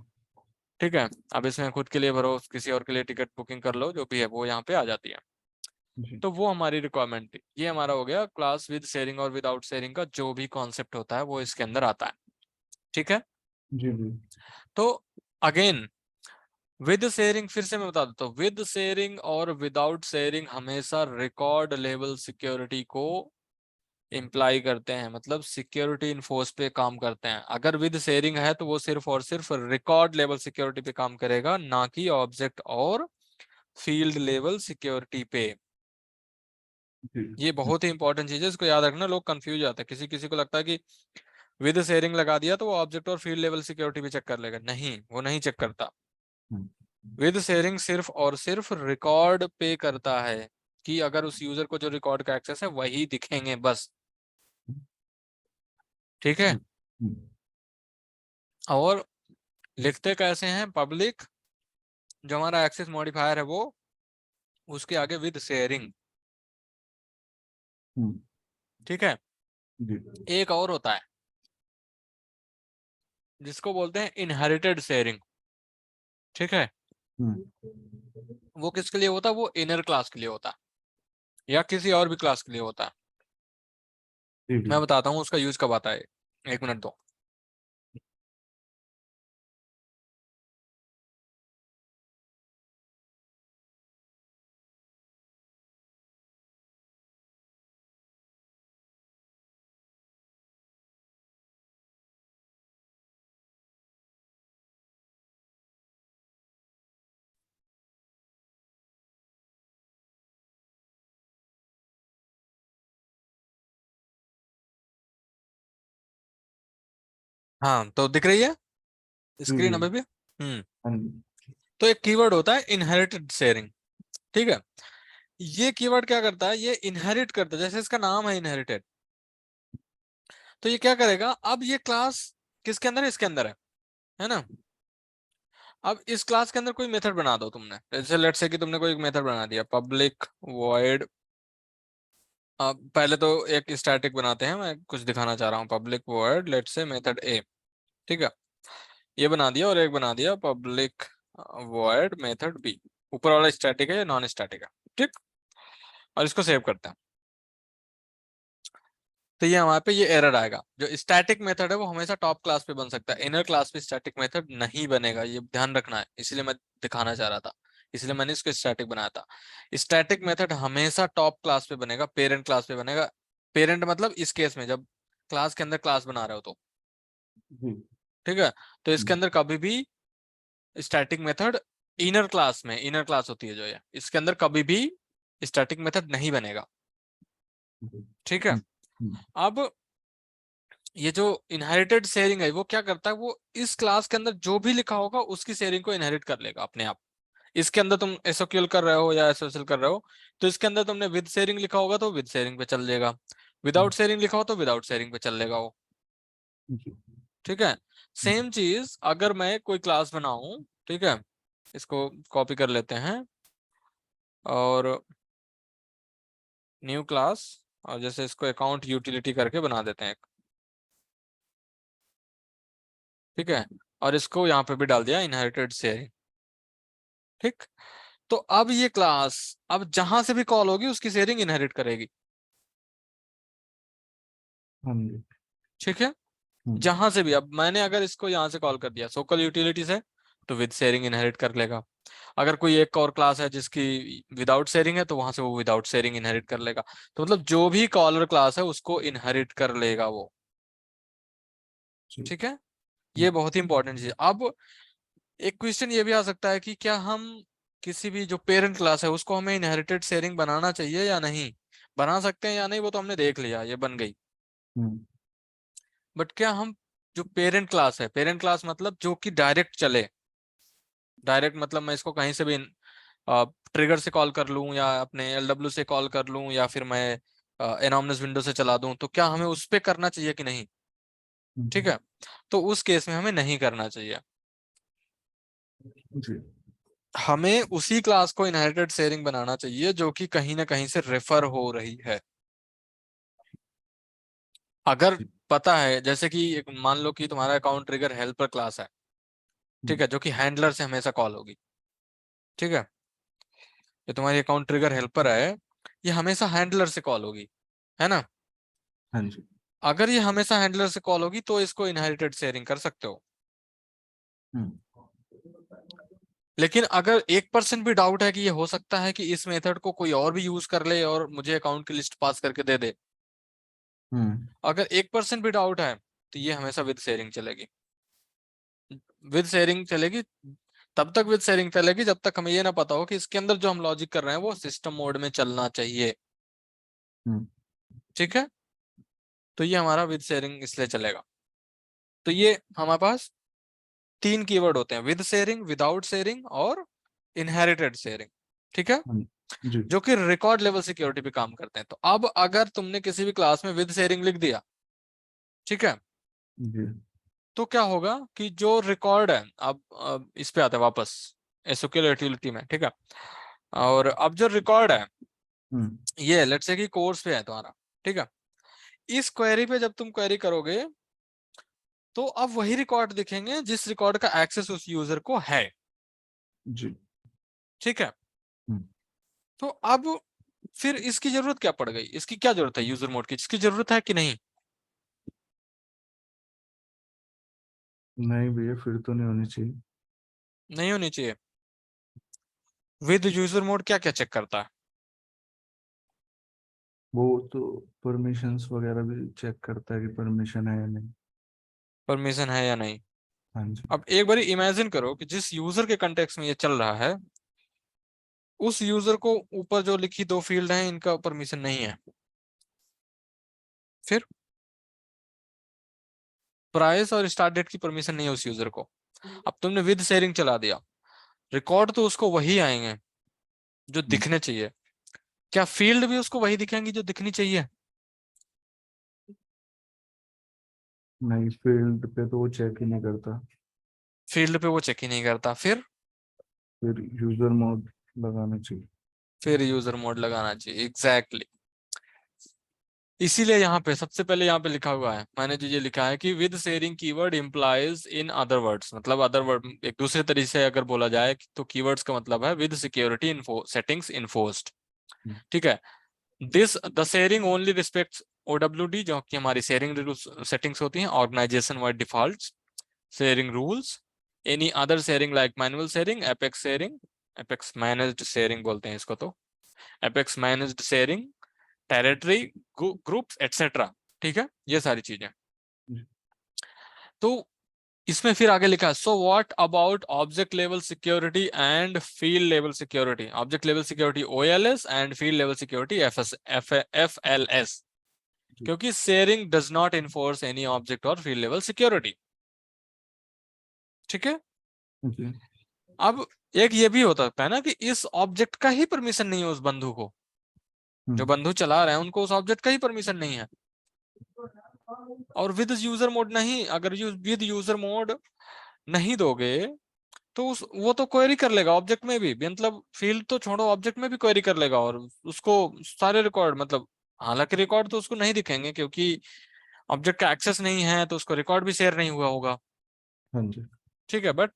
ठीक है, अब इसमें खुद के लिए भरो, किसी और के लिए टिकट बुकिंग कर लो, जो भी है वो यहाँ पे आ जाती है। जी। तो वो हमारी रिक्वायरमेंट थी। ये हमारा हो गया क्लास विद शेयरिंग और विदाउट शेयरिंग का जो भी कॉन्सेप्ट होता है वो इसके अंदर आता है। ठीक है, जी। जी। तो अगेन विद शेयरिंग फिर से मैं बता देता हूँ, विद शेयरिंग और विदाउट शेयरिंग हमेशा रिकॉर्ड लेवल सिक्योरिटी को इम्प्लाई करते हैं, मतलब सिक्योरिटी इन्फोर्स पे काम करते हैं। अगर विद शेयरिंग है तो वो सिर्फ और सिर्फ रिकॉर्ड लेवल सिक्योरिटी पे काम करेगा, ना कि ऑब्जेक्ट और फील्ड लेवल सिक्योरिटी पे। जी। ये बहुत ही इंपॉर्टेंट चीज है, इसको याद रखना। लोग कंफ्यूज जाते हैं, किसी किसी को लगता है कि विद शेयरिंग लगा दिया तो वो ऑब्जेक्ट और फील्ड लेवल सिक्योरिटी भी चेक कर लेगा। नहीं, वो नहीं चेक करता। हम्म। विद शेयरिंग सिर्फ और सिर्फ रिकॉर्ड पे करता है, कि अगर उस यूजर को जो रिकॉर्ड का एक्सेस है वही दिखेंगे बस। ठीक है, जी। और लिखते कैसे हैं, पब्लिक जो हमारा एक्सेस मॉडिफायर है वो उसके आगे विद शेयरिंग। हम्म। ठीक है, जी। एक और होता है, जिसको बोलते हैं इनहेरिटेड शेयरिंग, ठीक है। वो किसके लिए होता है? वो इनर क्लास के लिए होता है या किसी और भी क्लास के लिए होता है। मैं बताता हूँ उसका यूज कब आता है, 1 मिनट दो। हाँ तो दिख रही है स्क्रीन अभी भी? हाँ जी। तो एक कीवर्ड होता है इनहेरिटेड शेयरिंग, ठीक है। ये कीवर्ड क्या करता है? ये इनहेरिट करता है, जैसे इसका नाम है इनहेरिटेड। तो ये क्या करेगा? अब ये क्लास किसके अंदर है? इसके अंदर है ना। अब इस क्लास के अंदर कोई मेथड बना दो तुमने, जैसे लेट्स से कि तुमने कोई मेथड बना दिया पब्लिक वॉइड। अब पहले तो एक स्टैटिक बनाते हैं, मैं कुछ दिखाना चाह रहा हूँ। Public void let's say method A, ठीक है। ये बना दिया और एक बना दिया पब्लिक वॉइड मेथड बी। ऊपर वाला स्टैटिक है, नॉन स्टैटिक है, ठीक। और इसको सेव करते हैं। तो ये हमारे पे ये एरर आएगा। जो स्टैटिक मेथड है वो हमेशा टॉप क्लास पे बन सकता है, इनर क्लास पे स्टैटिक मेथड नहीं बनेगा, ये ध्यान रखना है। इसलिए मैं दिखाना चाह रहा था, इसलिए मैंने इसको स्टैटिक बनाया था। स्टैटिक मेथड हमेशा टॉप क्लास पे बनेगा, पेरेंट क्लास पे बनेगा। पेरेंट मतलब इस केस में जब क्लास के अंदर क्लास बना रहे हो तो, ठीक है। तो इसके अंदर कभी भी स्टैटिक मेथड इनर क्लास में, इनर क्लास होती है जो ये, इसके अंदर कभी भी स्टैटिक मेथड नहीं बनेगा, ठीक है। अब ये जो इनहेरिटेड शेयरिंग है वो क्या करता है? वो इस क्लास के अंदर जो भी लिखा होगा उसकी शेयरिंग को इनहेरिट कर लेगा अपने आप। इसके अंदर तुम एसओक्यूएल कर रहे हो या एसओएसएल कर रहे हो, तो इसके अंदर तुमने विद शेयरिंग लिखा होगा तो विद शेयरिंग पे चल जाएगा, विदाउट शेयरिंग लिखा हो तो विदाउट शेयरिंग पे चल लेगा वो, ठीक है। सेम चीज अगर मैं कोई क्लास बनाऊं, ठीक है, इसको कॉपी कर लेते हैं और न्यू क्लास, और जैसे इसको अकाउंट यूटिलिटी करके बना देते हैं एक, ठीक है। और इसको यहाँ पे भी डाल दिया इनहेरिटेड शेयरिंग, ठीक। तो अब ये क्लास अब जहां से भी कॉल होगी उसकी शेयरिंग इनहेरिट करेगी, हाँ जी। ठीक है। जहां से भी, अब मैंने अगर इसको यहाँ से कॉल कर दिया सोकल यूटिलिटी से, तो विद शेयरिंग इनहेरिट कर लेगा। अगर कोई एक और क्लास है जिसकी विदाउट शेयरिंग है तो वहां से वो विदाउट शेयरिंग इनहेरिट कर लेगा। तो मतलब जो भी कॉलर क्लास है उसको इनहेरिट कर लेगा वो, ठीक है। ये बहुत ही इंपॉर्टेंट चीज। अब एक क्वेश्चन ये भी आ सकता है कि क्या हम किसी भी जो पेरेंट क्लास है उसको हमें इनहेरिटेड शेयरिंग बनाना चाहिए या नहीं, बना सकते हैं या नहीं, वो तो हमने देख लिया, ये बन गई। बट क्या हम जो पेरेंट क्लास है, पेरेंट क्लास मतलब जो कि डायरेक्ट चले, डायरेक्ट मतलब मैं इसको कहीं से भी ट्रिगर से कॉल कर लूं या अपने एलडब्ल्यू से कॉल कर लूं या फिर मैं एनॉमनस विंडो से चला दूं, तो क्या हमें उस पे करना चाहिए कि नहीं, ठीक है। तो उस केस में हमें नहीं करना चाहिए, जी। हमें उसी क्लास को इनहेरिटेड शेयरिंग बनाना चाहिए जो कि कहीं ना कहीं से रेफर हो रही है। अगर पता है जैसे कि मान लो कि तुम्हारा अकाउंट ट्रिगर हेल्पर क्लास है, ठीक है, जो कि हैंडलर से हमेशा कॉल होगी, ठीक है। जो तुम्हारी अकाउंट ट्रिगर हेल्पर है ये हमेशा हैंडलर से कॉल होगी, है ना। हाँ जी। अगर ये हमेशा हैंडलर से कॉल होगी तो इसको इनहेरिटेड शेयरिंग कर सकते हो। लेकिन अगर 1% भी डाउट है कि ये हो सकता है कि इस मेथड को कोई और भी यूज कर ले और मुझे अकाउंट की लिस्ट पास करके दे दे, अगर 1% भी डाउट है तो ये हमेशा विद शेयरिंग चलेगी। विद शेयरिंग चलेगी, तब तक विद शेयरिंग चलेगी जब तक हमें ये ना पता हो कि इसके अंदर जो हम लॉजिक कर रहे हैं वो सिस्टम मोड में चलना चाहिए, ठीक है। तो ये हमारा विद शेयरिंग इसलिए चलेगा। तो ये हमारे पास 3 कीवर्ड होते हैं, विद शेयरिंग, विदाउट शेयरिंग और इनहेरिटेड शेयरिंग, ठीक है, जी। जो कि रिकॉर्ड लेवल सिक्योरिटी पे काम करते हैं। तो अब अगर तुमने किसी भी क्लास में विद शेयरिंग लिख दिया, ठीक है, जी। तो क्या होगा कि जो रिकॉर्ड है, अब इस पे आता है वापस एसक्यूएल यूटिलिटी में, ठीक है। और अब जो रिकॉर्ड है ये लेट्स से कि कोर्स पे है तुम्हारा, ठीक है। इस क्वेरी पे जब तुम क्वेरी करोगे तो अब वही रिकॉर्ड दिखेंगे जिस रिकॉर्ड का एक्सेस उस यूजर को है। जी। ठीक है। हम्म। तो अब फिर इसकी जरूरत क्या पड़ गई, इसकी क्या जरूरत है यूजर मोड की, इसकी जरूरत है कि नहीं? नहीं भैया, फिर तो नहीं होनी चाहिए। नहीं होनी चाहिए। विद यूजर मोड क्या क्या चेक करता है? वो तो परमिशंस वगैरह भी चेक करता है कि परमिशन है या नहीं। परमिशन है या नहीं। हाँ जी। अब एक बारी इमेजिन करो कि जिस यूजर के कंटेक्स्ट में ये चल रहा है, उस यूजर को ऊपर जो लिखी दो फील्ड हैं इनका परमिशन नहीं है। फिर प्राइस और स्टार्ट डेट की परमिशन नहीं है उस यूजर को। अब तुमने विद शेयरिंग चला दिया, रिकॉर्ड तो उसको वही आएंगे जो हम्म। दिखने चाहिए। क्या फील्ड भी उसको वही दिखेंगी जो दिखनी चाहिए? नहीं, फील्ड पे तो वो चेक ही नहीं करता। फील्ड पे वो चेक ही नहीं करता। फिर यूजर मोड लगाना चाहिए। फिर यूजर मोड लगाना चाहिए, एग्जैक्टली। इसीलिए यहाँ पे सबसे पहले यहाँ पे लिखा हुआ है, मैंने जो ये लिखा है कि with sharing keyword implies in other words, मतलब अदर वर्ड एक दूसरे तरीके से अगर बोला जाए तो कीवर्ड्स का मतलब है with security info settings enforced. Hmm. ठीक है। This the sharing only respects OWD, जो कि हमारी शेयरिंग सेटिंग्स होती हैं, organization wide defaults sharing rules, any other sharing like manual sharing, apex managed sharing बोलते हैं इसको, तो apex managed sharing, territory groups etcetera. ठीक है, ये सारी चीजें। जी। तो इसमें फिर आगे लिखा है, so what about object level security and field level security, object level security OLS and field level security FLS, जी। क्योंकि sharing does not enforce any object और फील्ड लेवल सिक्योरिटी। ठीक है। जी। अब एक ये भी हो सकता है ना कि इस ऑब्जेक्ट का ही परमिशन नहीं है उस बंधु को, जो हम्म। बंधु चला रहे हैं उनको उस ऑब्जेक्ट का ही परमिशन नहीं है। और विद यूजर मोड नहीं, अगर विद यूजर मोड नहीं दोगे तो उस वो तो क्वेरी कर लेगा ऑब्जेक्ट में भी, मतलब फील्ड तो छोड़ो, ऑब्जेक्ट में भी क्वेरी कर लेगा और उसको सारे रिकॉर्ड, मतलब हालांकि रिकॉर्ड तो उसको नहीं दिखेंगे क्योंकि ऑब्जेक्ट का एक्सेस नहीं है, तो उसको रिकॉर्ड भी शेयर नहीं हुआ होगा। हाँ जी। ठीक है, बट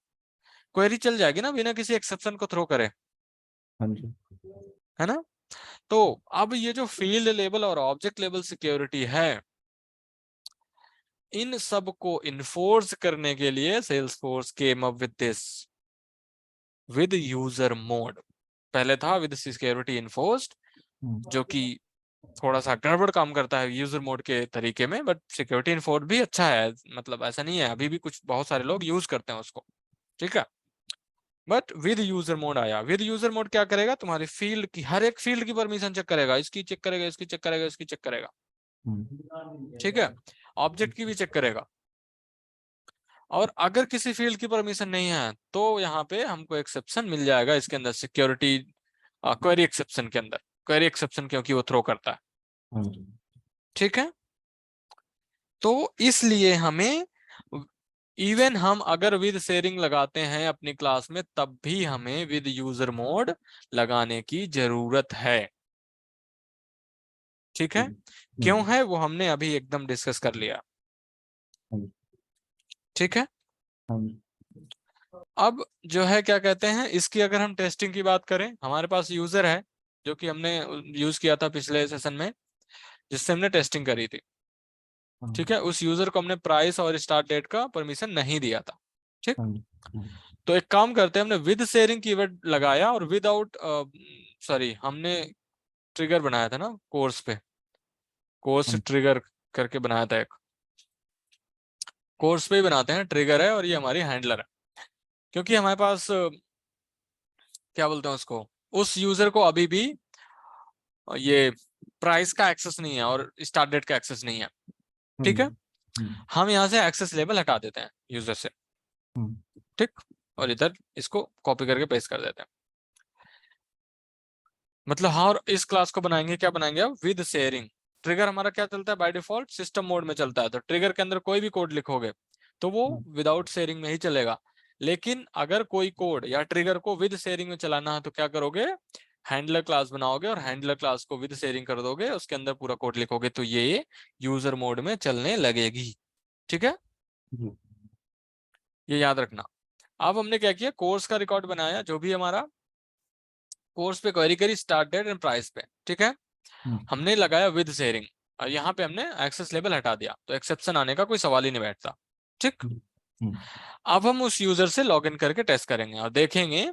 क्वेरी चल जाएगी ना बिना किसी एक्सेप्शन को थ्रो करे, हाँ जी। है ना। तो अब ये जो फील्ड लेवल और ऑब्जेक्ट लेवल सिक्योरिटी है, इन सब को इन्फोर्स करने के लिए Salesforce came up with this, with user mode. पहले था विद सिक्योरिटी इन्फोर्स्ड, जो कि थोड़ा सा गड़बड़ काम करता है यूजर मोड के तरीके में, बट सिक्योरिटी इन्फोर्स्ड भी अच्छा है, मतलब ऐसा नहीं है, अभी भी कुछ बहुत सारे लोग यूज करते हैं उसको। ठीक है। बट विद यूजर मोड आया, विद यूजर मोड क्या करेगा, तुम्हारी फील्ड की हर एक फील्ड की परमिशन चेक करेगा, इसकी चेक करेगा, इसकी चेक करेगा, इसकी चेक करेगा। ठीक है। ऑब्जेक्ट की भी चेक करेगा। और अगर किसी फील्ड की परमिशन नहीं है तो यहाँ पे हमको एक्सेप्शन मिल जाएगा इसके अंदर, सिक्योरिटी क्वेरी एक्सेप्शन के अंदर, क्वेरी एक्सेप्शन क्योंकि वो थ्रो करता है। हाँ जी। ठीक है। तो इसलिए हमें इवन हम अगर विद शेयरिंग लगाते हैं अपनी क्लास में तब भी हमें विद यूजर मोड लगाने की जरूरत है। ठीक है। क्यों हम्म। है वो हमने अभी एकदम डिस्कस कर लिया। हाँ जी। ठीक है। हाँ जी। अब जो है क्या कहते हैं, इसकी अगर हम टेस्टिंग की बात करें, हमारे पास यूजर है जो कि हमने यूज किया था पिछले सेशन में, जिससे हमने टेस्टिंग करी थी। हाँ। ठीक है। उस यूजर को हमने प्राइस और स्टार्ट डेट का परमिशन नहीं दिया था। ठीक। हाँ जी। तो एक काम करते हैं, हमने विद शेयरिंग कीवर्ड लगाया और विदाउट, सॉरी, हमने ट्रिगर बनाया था ना कोर्स पे, कोर्स हाँ। ट्रिगर करके बनाया था एक, कोर्स पे ही बनाते हैं, ट्रिगर है और ये हमारी हैंडलर है। क्योंकि हमारे पास क्या बोलते हैं उसको, उस यूजर को अभी भी ये प्राइस का एक्सेस नहीं है और स्टार्ट डेट का एक्सेस नहीं है। हाँ ठीक जी। है। हम यहाँ से एक्सेस लेबल हटा देते हैं यूजर से। हम्म। ठीक। और इधर इसको कॉपी करके पेस्ट कर देते हैं। मतलब हाँ, और इस क्लास को बनाएंगे, क्या बनाएंगे अब, विद शेयरिंग। ट्रिगर हमारा क्या चलता है बाय डिफॉल्ट, सिस्टम मोड में चलता है, तो ट्रिगर के अंदर कोई भी कोड लिखोगे तो वो विदाउट शेयरिंग में ही चलेगा। लेकिन अगर कोई कोड या ट्रिगर को विद शेयरिंग में चलाना है तो क्या करोगे, हैंडलर क्लास बनाओगे और हैंडलर क्लास को विद शेयरिंग कर दोगे, उसके अंदर पूरा कोड लिखोगे तो ये यूजर मोड में चलने लगेगी। ठीक है। जी। ये याद रखना। अब हमने क्या किया, कोर्स का रिकॉर्ड बनाया, जो भी हमारा कोर्स पे क्वेरी करी, स्टार्ट डेट एंड प्राइस पे, ठीक है। हमने लगाया विद शेयरिंग, और यहाँ पे हमने एक्सेस लेबल हटा दिया, तो एक्सेप्शन आने का कोई सवाल ही नहीं बैठता, ठीक। अब हम उस यूजर से लॉगिन करके टेस्ट करेंगे और देखेंगे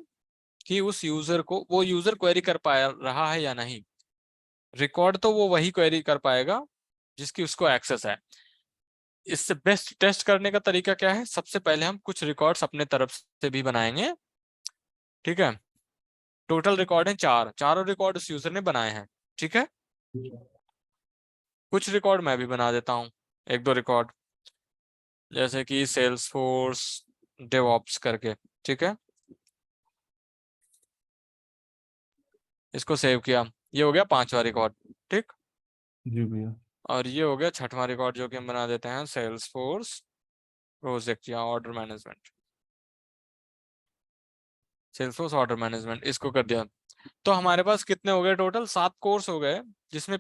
कि उस यूजर को, वो यूजर क्वेरी कर पा रहा है या नहीं। रिकॉर्ड तो वो वही क्वेरी कर पाएगा जिसकी उसको एक्सेस है। इससे बेस्ट टेस्ट करने का तरीका क्या है, सबसे पहले हम कुछ रिकॉर्ड्स अपने तरफ से भी बनाएंगे, ठीक है। टोटल रिकॉर्ड है 4, चारों रिकॉर्ड उस यूजर ने बनाए हैं, ठीक है। कुछ रिकॉर्ड मैं भी बना देता हूँ, एक दो रिकॉर्ड, जैसे कि सेल्सफोर्स डेवऑप्स करके, ठीक है। इसको सेव किया, ये हो गया 5वां रिकॉर्ड, ठीक। जी भैया। और ये हो गया 6वां रिकॉर्ड, जो कि हम बना देते हैं सेल्सफोर्स प्रोजेक्ट या order management, Salesforce order management, इसको कर दिया। तो हमारे पास कितने हो गए टोटल, 7 कोर्स हो गए, जिसमें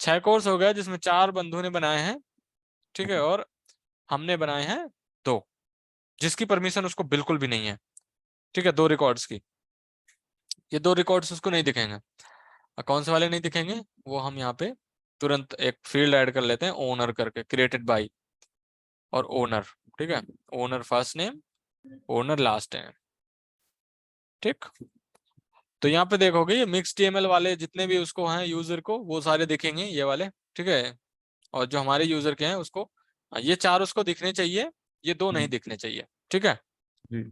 6 कोर्स हो गए, जिसमें 4 बंधु ने बनाए हैं, ठीक है। और हमने बनाए हैं 2, जिसकी परमिशन उसको बिल्कुल भी नहीं है, ठीक है, 2 रिकॉर्ड्स की। ये 2 रिकॉर्ड्स उसको नहीं दिखेंगे। कौन से वाले नहीं दिखेंगे, वो हम यहाँ पे तुरंत एक फील्ड ऐड कर लेते हैं, ओनर करके, क्रिएटेड बाय और ओनर, ठीक है। Owner first name, owner last name, ठीक। तो यहाँ पे देखोगे ये मिक्स टीएमएल वाले जितने भी उसको हैं यूजर को, वो सारे दिखेंगे ये वाले, ठीक है। और जो हमारे यूजर के हैं उसको, ये 4 उसको दिखने चाहिए, ये 2 नहीं दिखने चाहिए, ठीक है। जी।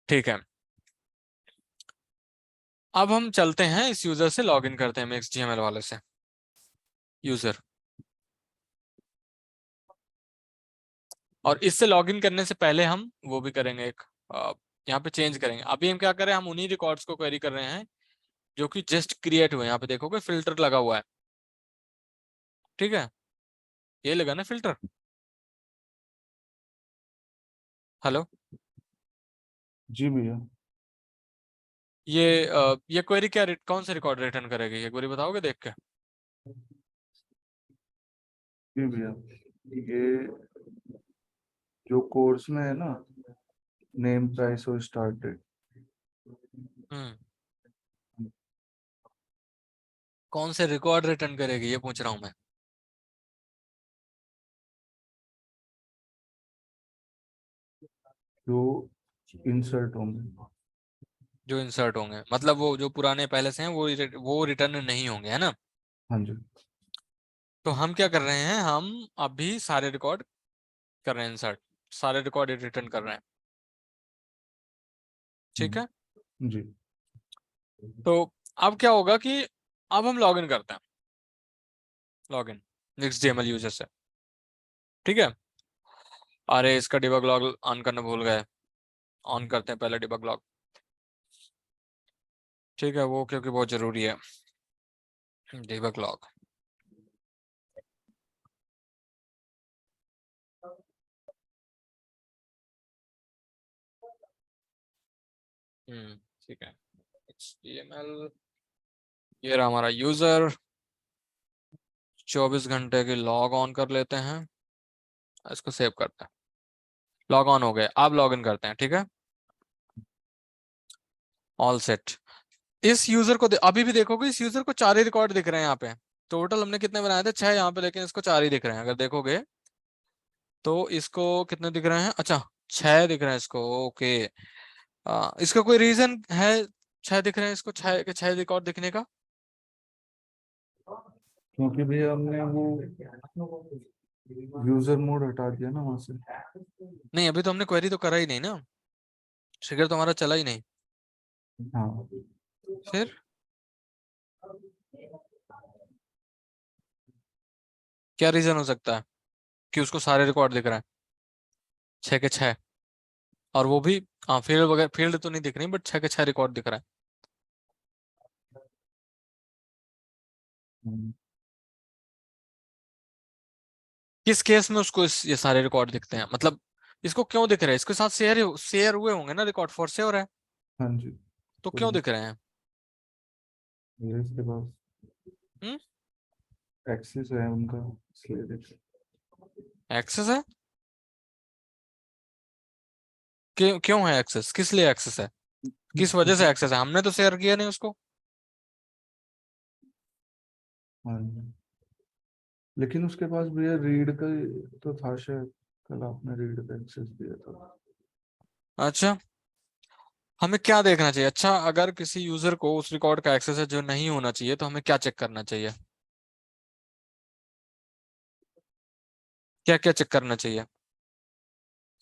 ठीक है, अब हम चलते हैं इस यूजर से लॉगिन करते हैं, मिक्स टीएमएल वाले से यूजर। और इससे लॉगिन करने से पहले हम वो भी करेंगे, एक यहाँ पे चेंज करेंगे। अभी हम क्या कर रहे हैं, हम उन्हीं रिकॉर्ड्स को क्वेरी कर रहे हैं जो कि जस्ट क्रिएट हुए। यहाँ पे देखोगे फिल्टर लगा हुआ है, ठीक है, ये लगा ना फिल्टर। हेलो, जी भैया। ये क्वेरी क्या कौन से रिकॉर्ड रिटर्न करेगी, ये क्वेरी बताओगे देख के। जी भैया, ये जो कोर्स में है ना, नेम प्राइस और स्टार्ट डेट। हम्म, कौन से रिकॉर्ड रिटर्न करेगी ये पूछ रहा हूँ मैं। जो इंसर्ट होंगे। जो इंसर्ट होंगे, मतलब वो जो पुराने पहले से हैं वो रिटर्न नहीं होंगे, है ना। हाँ जी। तो हम क्या कर रहे हैं, हम अभी सारे रिकॉर्ड कर रहे हैं इंसर्ट, सारे रिकॉर्ड रिटर्न कर रहे हैं, ठीक है। जी। तो अब क्या होगा कि अब हम लॉगिन करते हैं, लॉगिन नेक्स्ट यूजर से, ठीक है। अरे इसका डिबग लॉग ऑन करना भूल गए, ऑन करते हैं पहले डिबग लॉग, ठीक है, वो क्योंकि बहुत जरूरी है डिबग लॉग। ठीक है, HTML, ये रहा हमारा यूजर। 24 घंटे की लॉग ऑन कर लेते हैं, इसको सेव करते हैं। लॉग ऑन हो गए, अब लॉग इन करते हैं, ठीक है। All set. इस यूजर को अभी भी देखोगे इस यूजर को 4 ही रिकॉर्ड दिख रहे हैं यहाँ पे। टोटल हमने कितने बनाए थे, 6 यहाँ पे, लेकिन इसको 4 ही दिख रहे हैं। अगर देखोगे तो इसको कितने दिख रहे हैं, अच्छा 6 दिख रहे हैं इसको, ओके। इसका कोई रीजन है 6 दिख रहे हैं इसको, 6 रिकॉर्ड दिखने का। क्योंकि भैया हमने वो यूजर मोड हटा दिया ना वहां से। नहीं, अभी तो हमने क्वेरी तो करा ही नहीं ना, ट्रिगर तो हमारा चला ही नहीं। हाँ। फिर क्या रीजन हो सकता है कि उसको सारे रिकॉर्ड दिख रहे हैं 6 के 6, और वो भी, हाँ फील्ड वगैरह, फील्ड तो नहीं दिख रही, बट 6 के 6 रिकॉर्ड दिख रहा है। हम्म। किस केस में उसको ये सारे रिकॉर्ड दिखते हैं, मतलब इसको क्यों दिख रहे हैं, इसके साथ शेयर हुए होंगे ना रिकॉर्ड, फॉर श्योर है। हाँ जी। तो तो क्यों दिख रहे हैं। ये इसके पास हम्म, एक्सेस है उनका, इसलिए देख। एक्सेस है? क्यों क्यों है एक्सेस? किस लिए एक्सेस है? किस वजह से एक्सेस है? हमने तो शेयर किया नहीं उसको। हाँ जी, लेकिन उसके पास भैया रीड का तो था शायद, कल आपने रीड का एक्सेस दिया था। अच्छा, हमें क्या देखना चाहिए? अच्छा, अगर किसी यूजर को उस रिकॉर्ड का एक्सेस है जो नहीं होना चाहिए, तो हमें क्या चेक करना चाहिए? क्या क्या चेक करना चाहिए?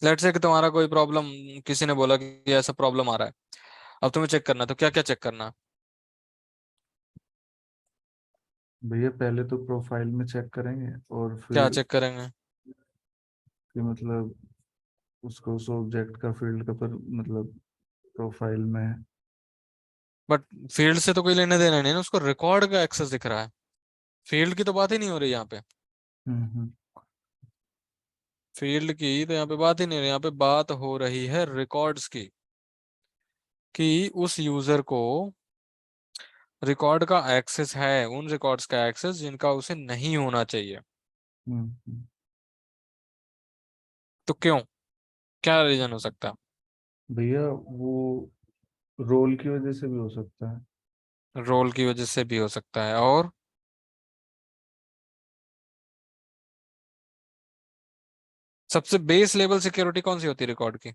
लेट्स से कि तुम्हारा कोई प्रॉब्लम, किसी ने बोला कि ऐसा प्रॉब्लम आ रहा है, अब तुम्हें चेक करना है, तो क्या क्या चेक करना है? भैया पहले तो प्रोफाइल में चेक करेंगे, और क्या फिर चेक करेंगे? कि मतलब उसको उस ऑब्जेक्ट का फील्ड का पर मतलब प्रोफाइल में है। बट फील्ड से तो कोई लेने देना नहीं ना, उसको रिकॉर्ड का एक्सेस दिख रहा है। फील्ड की तो बात ही नहीं हो रही यहाँ पे। हम्म। फील्ड की तो यहाँ पे बात ही नहीं हो रही, यहाँ पे बात हो रही है रिकॉर्ड्स की, कि उस यूजर को रिकॉर्ड का एक्सेस है, उन रिकॉर्ड्स का एक्सेस जिनका उसे नहीं होना चाहिए। हम्म। तो क्यों? क्या रीजन हो सकता भैया वो रोल की वजह से भी हो सकता है। है? रोल की वजह से भी हो सकता है, और सबसे बेस लेवल सिक्योरिटी कौन सी होती है रिकॉर्ड की?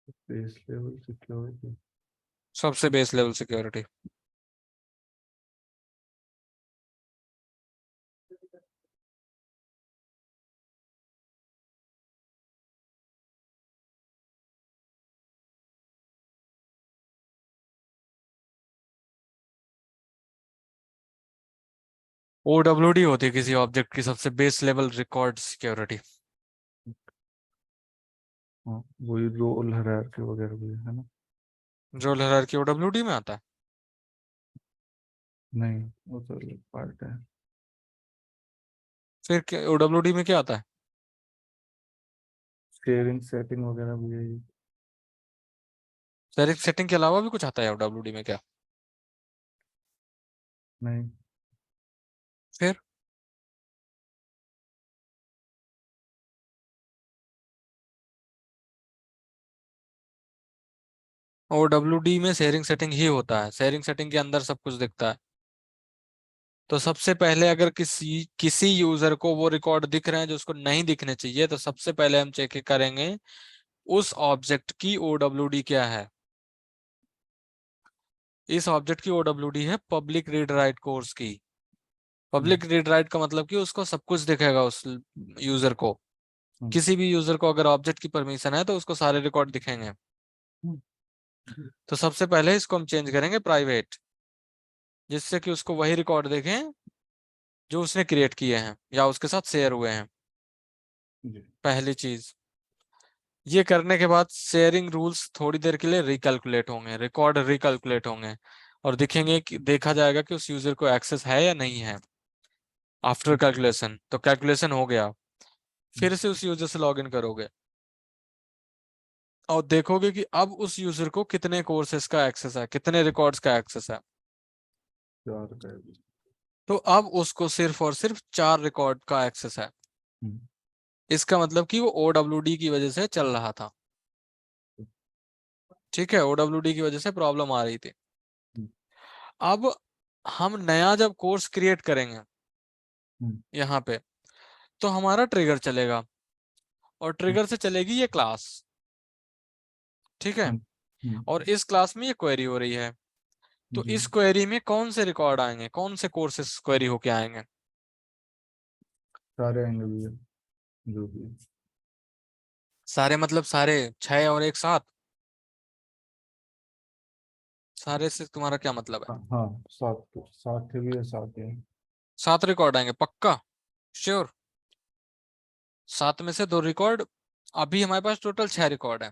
Base level security. सबसे बेस लेवल सिक्योरिटी। OWD होती है किसी ऑब्जेक्ट की सबसे बेस लेवल रिकॉर्ड सिक्योरिटी। हाँ, वही रोल हायरार्की वगैरह भी है ना। जो हायरार्की OWD में आता है। नहीं, वो तो अलग पार्ट है। फिर OWD में क्या आता है? शेयरिंग सेटिंग वगैरह भी है ये। डायरेक्ट सेटिंग के अलावा भी कुछ आता है OWD में क्या? नहीं। फिर OWD में शेयरिंग सेटिंग ही होता है, शेयरिंग सेटिंग के अंदर सब कुछ दिखता है। तो सबसे पहले अगर किसी किसी यूजर को वो रिकॉर्ड दिख रहे हैं जो उसको नहीं दिखने चाहिए, तो सबसे पहले हम चेक करेंगे उस ऑब्जेक्ट की OWD क्या है। इस ऑब्जेक्ट की OWD है पब्लिक रीड राइट कोर्स की। हम्म। पब्लिक रीड राइट का मतलब कि उसको सब कुछ दिखेगा उस यूजर को। हम्म। किसी भी यूजर को अगर ऑब्जेक्ट की परमिशन है तो उसको सारे रिकॉर्ड दिखेंगे। हम्म। तो सबसे पहले इसको हम चेंज करेंगे प्राइवेट, जिससे कि उसको वही रिकॉर्ड देखें जो उसने क्रिएट किए हैं या उसके साथ शेयर हुए हैं। जी। पहली चीज। ये करने के बाद शेयरिंग रूल्स थोड़ी देर के लिए रिकैलकुलेट होंगे, रिकॉर्ड रिकैलकुलेट होंगे, और दिखेंगे कि देखा जाएगा कि उस यूजर को एक्सेस है या नहीं है। आफ्टर कैलकुलेशन, तो कैलकुलेशन हो गया, फिर से उस यूजर से लॉग इन करोगे और देखोगे कि अब उस यूजर को कितने कोर्सेज का एक्सेस है, कितने रिकॉर्ड्स का एक्सेस है। चार का है भी। तो अब उसको सिर्फ और सिर्फ 4 रिकॉर्ड का एक्सेस है। हम्म। इसका मतलब कि वो OWD की वजह से चल रहा था। ठीक है, OWD की वजह से प्रॉब्लम आ रही थी। हम्म। अब हम नया जब कोर्स क्रिएट करेंगे हम्म। यहाँ पे, तो हमारा ट्रिगर चलेगा, और ट्रिगर से चलेगी ये क्लास। ठीक है, हम्म। हम्म। और इस क्लास में ये क्वेरी हो रही है। तो जी। इस क्वेरी में कौन से रिकॉर्ड आएंगे, कौन से कोर्सेस क्वेरी होके आएंगे? सारे आएंगे भैया, जो भी है। सारे मतलब सारे 6 और एक साथ? सारे से तुम्हारा क्या मतलब है? हाँ हाँ, सात सात के भी है, सात है। 7 रिकॉर्ड आएंगे पक्का? श्योर? 7 में से 2 रिकॉर्ड, अभी हमारे पास टोटल 6 रिकॉर्ड है।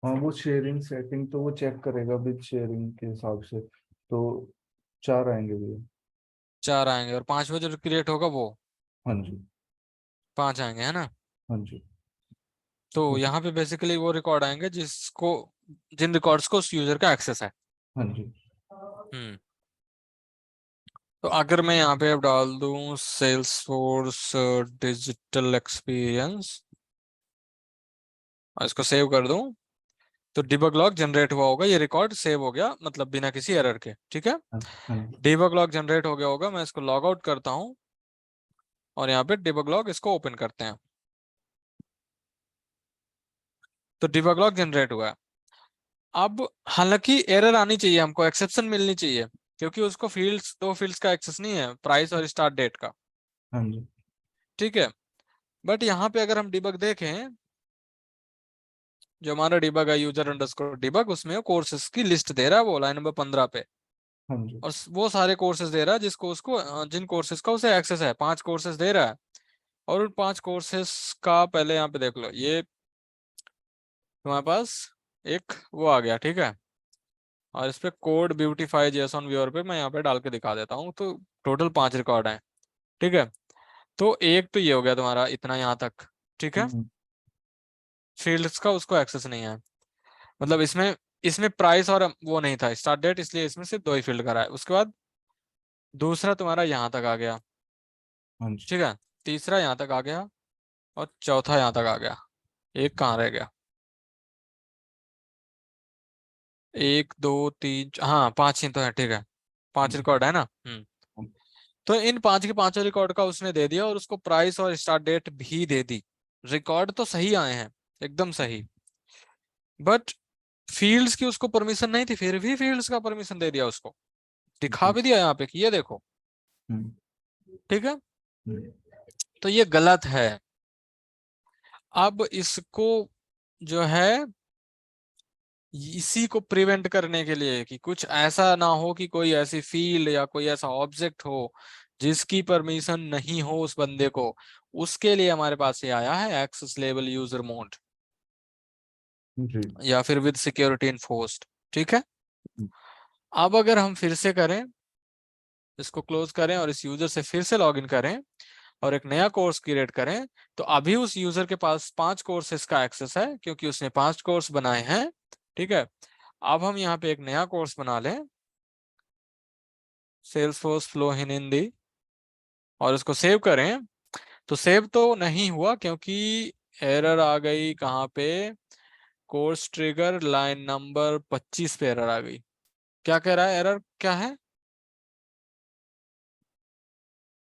हाँ, वो शेयरिंग सेटिंग तो वो चेक करेगा विद शेयरिंग के हिसाब से, तो चार आएंगे भैया। 4 आएंगे, और 5वें जो क्रिएट होगा वो हाँ जी। 5 आएंगे, है ना? हाँ जी। तो उस यहाँ पे बेसिकली वो रिकॉर्ड आएंगे जिसको, जिन रिकॉर्ड्स को उस यूजर का एक्सेस है। हाँ जी। हम्म। तो तो अगर मैं यहाँ पे अब डाल दूं सेल्सफोर्स डिजिटल एक्सपीरियंस और इसको सेव कर दूं, तो डिबग लॉग जनरेट हुआ होगा, ये रिकॉर्ड सेव हो गया, मतलब बिना किसी एरर के। ठीक है, हाँ हाँ जी डिबग लॉग जनरेट हो गया होगा। मैं इसको लॉग आउट करता हूँ और यहाँ पे डिबग लॉग इसको ओपन करते हैं, तो डिबग लॉग जनरेट हुआ है। अब हालांकि एरर आनी चाहिए, हमको एक्सेप्शन मिलनी चाहिए, क्योंकि उसको फील्ड्स, दो फील्ड्स का एक्सेस नहीं है, प्राइस और स्टार्ट डेट का। हाँ जी ठीक है, बट यहाँ पे अगर हम डिबग देखें, जो हमारा डिबग है यूजर अंडरस्कोर डिबग, उसमें कोर्सेज की लिस्ट दे रहा है वो लाइन नंबर 15 पे, हाँ जी और वो सारे कोर्सेज दे रहा है जिसको उसको जिन कोर्सेज का उसे एक्सेस है, 5 कोर्सेज दे रहा है। और उन 5 कोर्सेज का पहले यहाँ पे देख लो, ये तुम्हारे पास एक वो आ गया। ठीक है, और इस पे कोड ब्यूटीफाई जेसन व्यूअर पे मैं यहाँ पे डाल के दिखा देता हूँ, तो टोटल 5 रिकॉर्ड हैं। ठीक है, तो एक तो ये हो गया तुम्हारा इतना यहाँ तक। ठीक है, हम्म, फील्ड्स का उसको एक्सेस नहीं है, मतलब इसमें इसमें प्राइस और वो नहीं था स्टार्ट डेट, इसलिए इसमें सिर्फ 2 ही फील्ड करा है। उसके बाद दूसरा तुम्हारा यहाँ तक आ गया। हाँ जी ठीक है, तीसरा यहाँ तक आ गया, और चौथा यहाँ तक आ गया। एक कहाँ रह गया, एक दो तीन हाँ 5 ही तो है। ठीक है, 5 हम्म, रिकॉर्ड है ना। हम्म, तो इन 5 के पांचों रिकॉर्ड का उसने दे दिया, और उसको प्राइस और स्टार्ट डेट भी दे दी। रिकॉर्ड तो सही आए हैं, एकदम सही, बट फील्ड्स की उसको परमिशन नहीं थी, फिर भी फील्ड्स का परमिशन दे दिया उसको, दिखा जी भी दिया यहाँ पे कि ये देखो। हम्म, ठीक है, हम्म, तो ये गलत है। अब इसको जो है, इसी को प्रिवेंट करने के लिए कि कुछ ऐसा ना हो कि कोई ऐसी फील्ड या कोई ऐसा ऑब्जेक्ट हो जिसकी परमिशन नहीं हो उस बंदे को, उसके लिए हमारे पास ये आया है एक्सेस लेवल यूजर मोड, जी या फिर विद सिक्योरिटी इन्फोर्स्ड। ठीक है, हम्म, अब अगर हम फिर से करें, इसको क्लोज करें और इस यूजर से फिर से लॉगिन करें और एक नया कोर्स क्रिएट करें, तो अभी उस यूजर के पास 5 कोर्सेज का एक्सेस है, क्योंकि उसने 5 कोर्स बनाए हैं। ठीक है, अब हम यहाँ पे एक नया कोर्स बना लें, सेल्सफोर्स फ्लो इन हिंदी, और इसको सेव करें, तो सेव तो नहीं हुआ, क्योंकि एरर आ गई कहाँ पे, कोर्स ट्रिगर लाइन नंबर 25 पे एरर आ गई। क्या कह रहा है, एरर क्या है,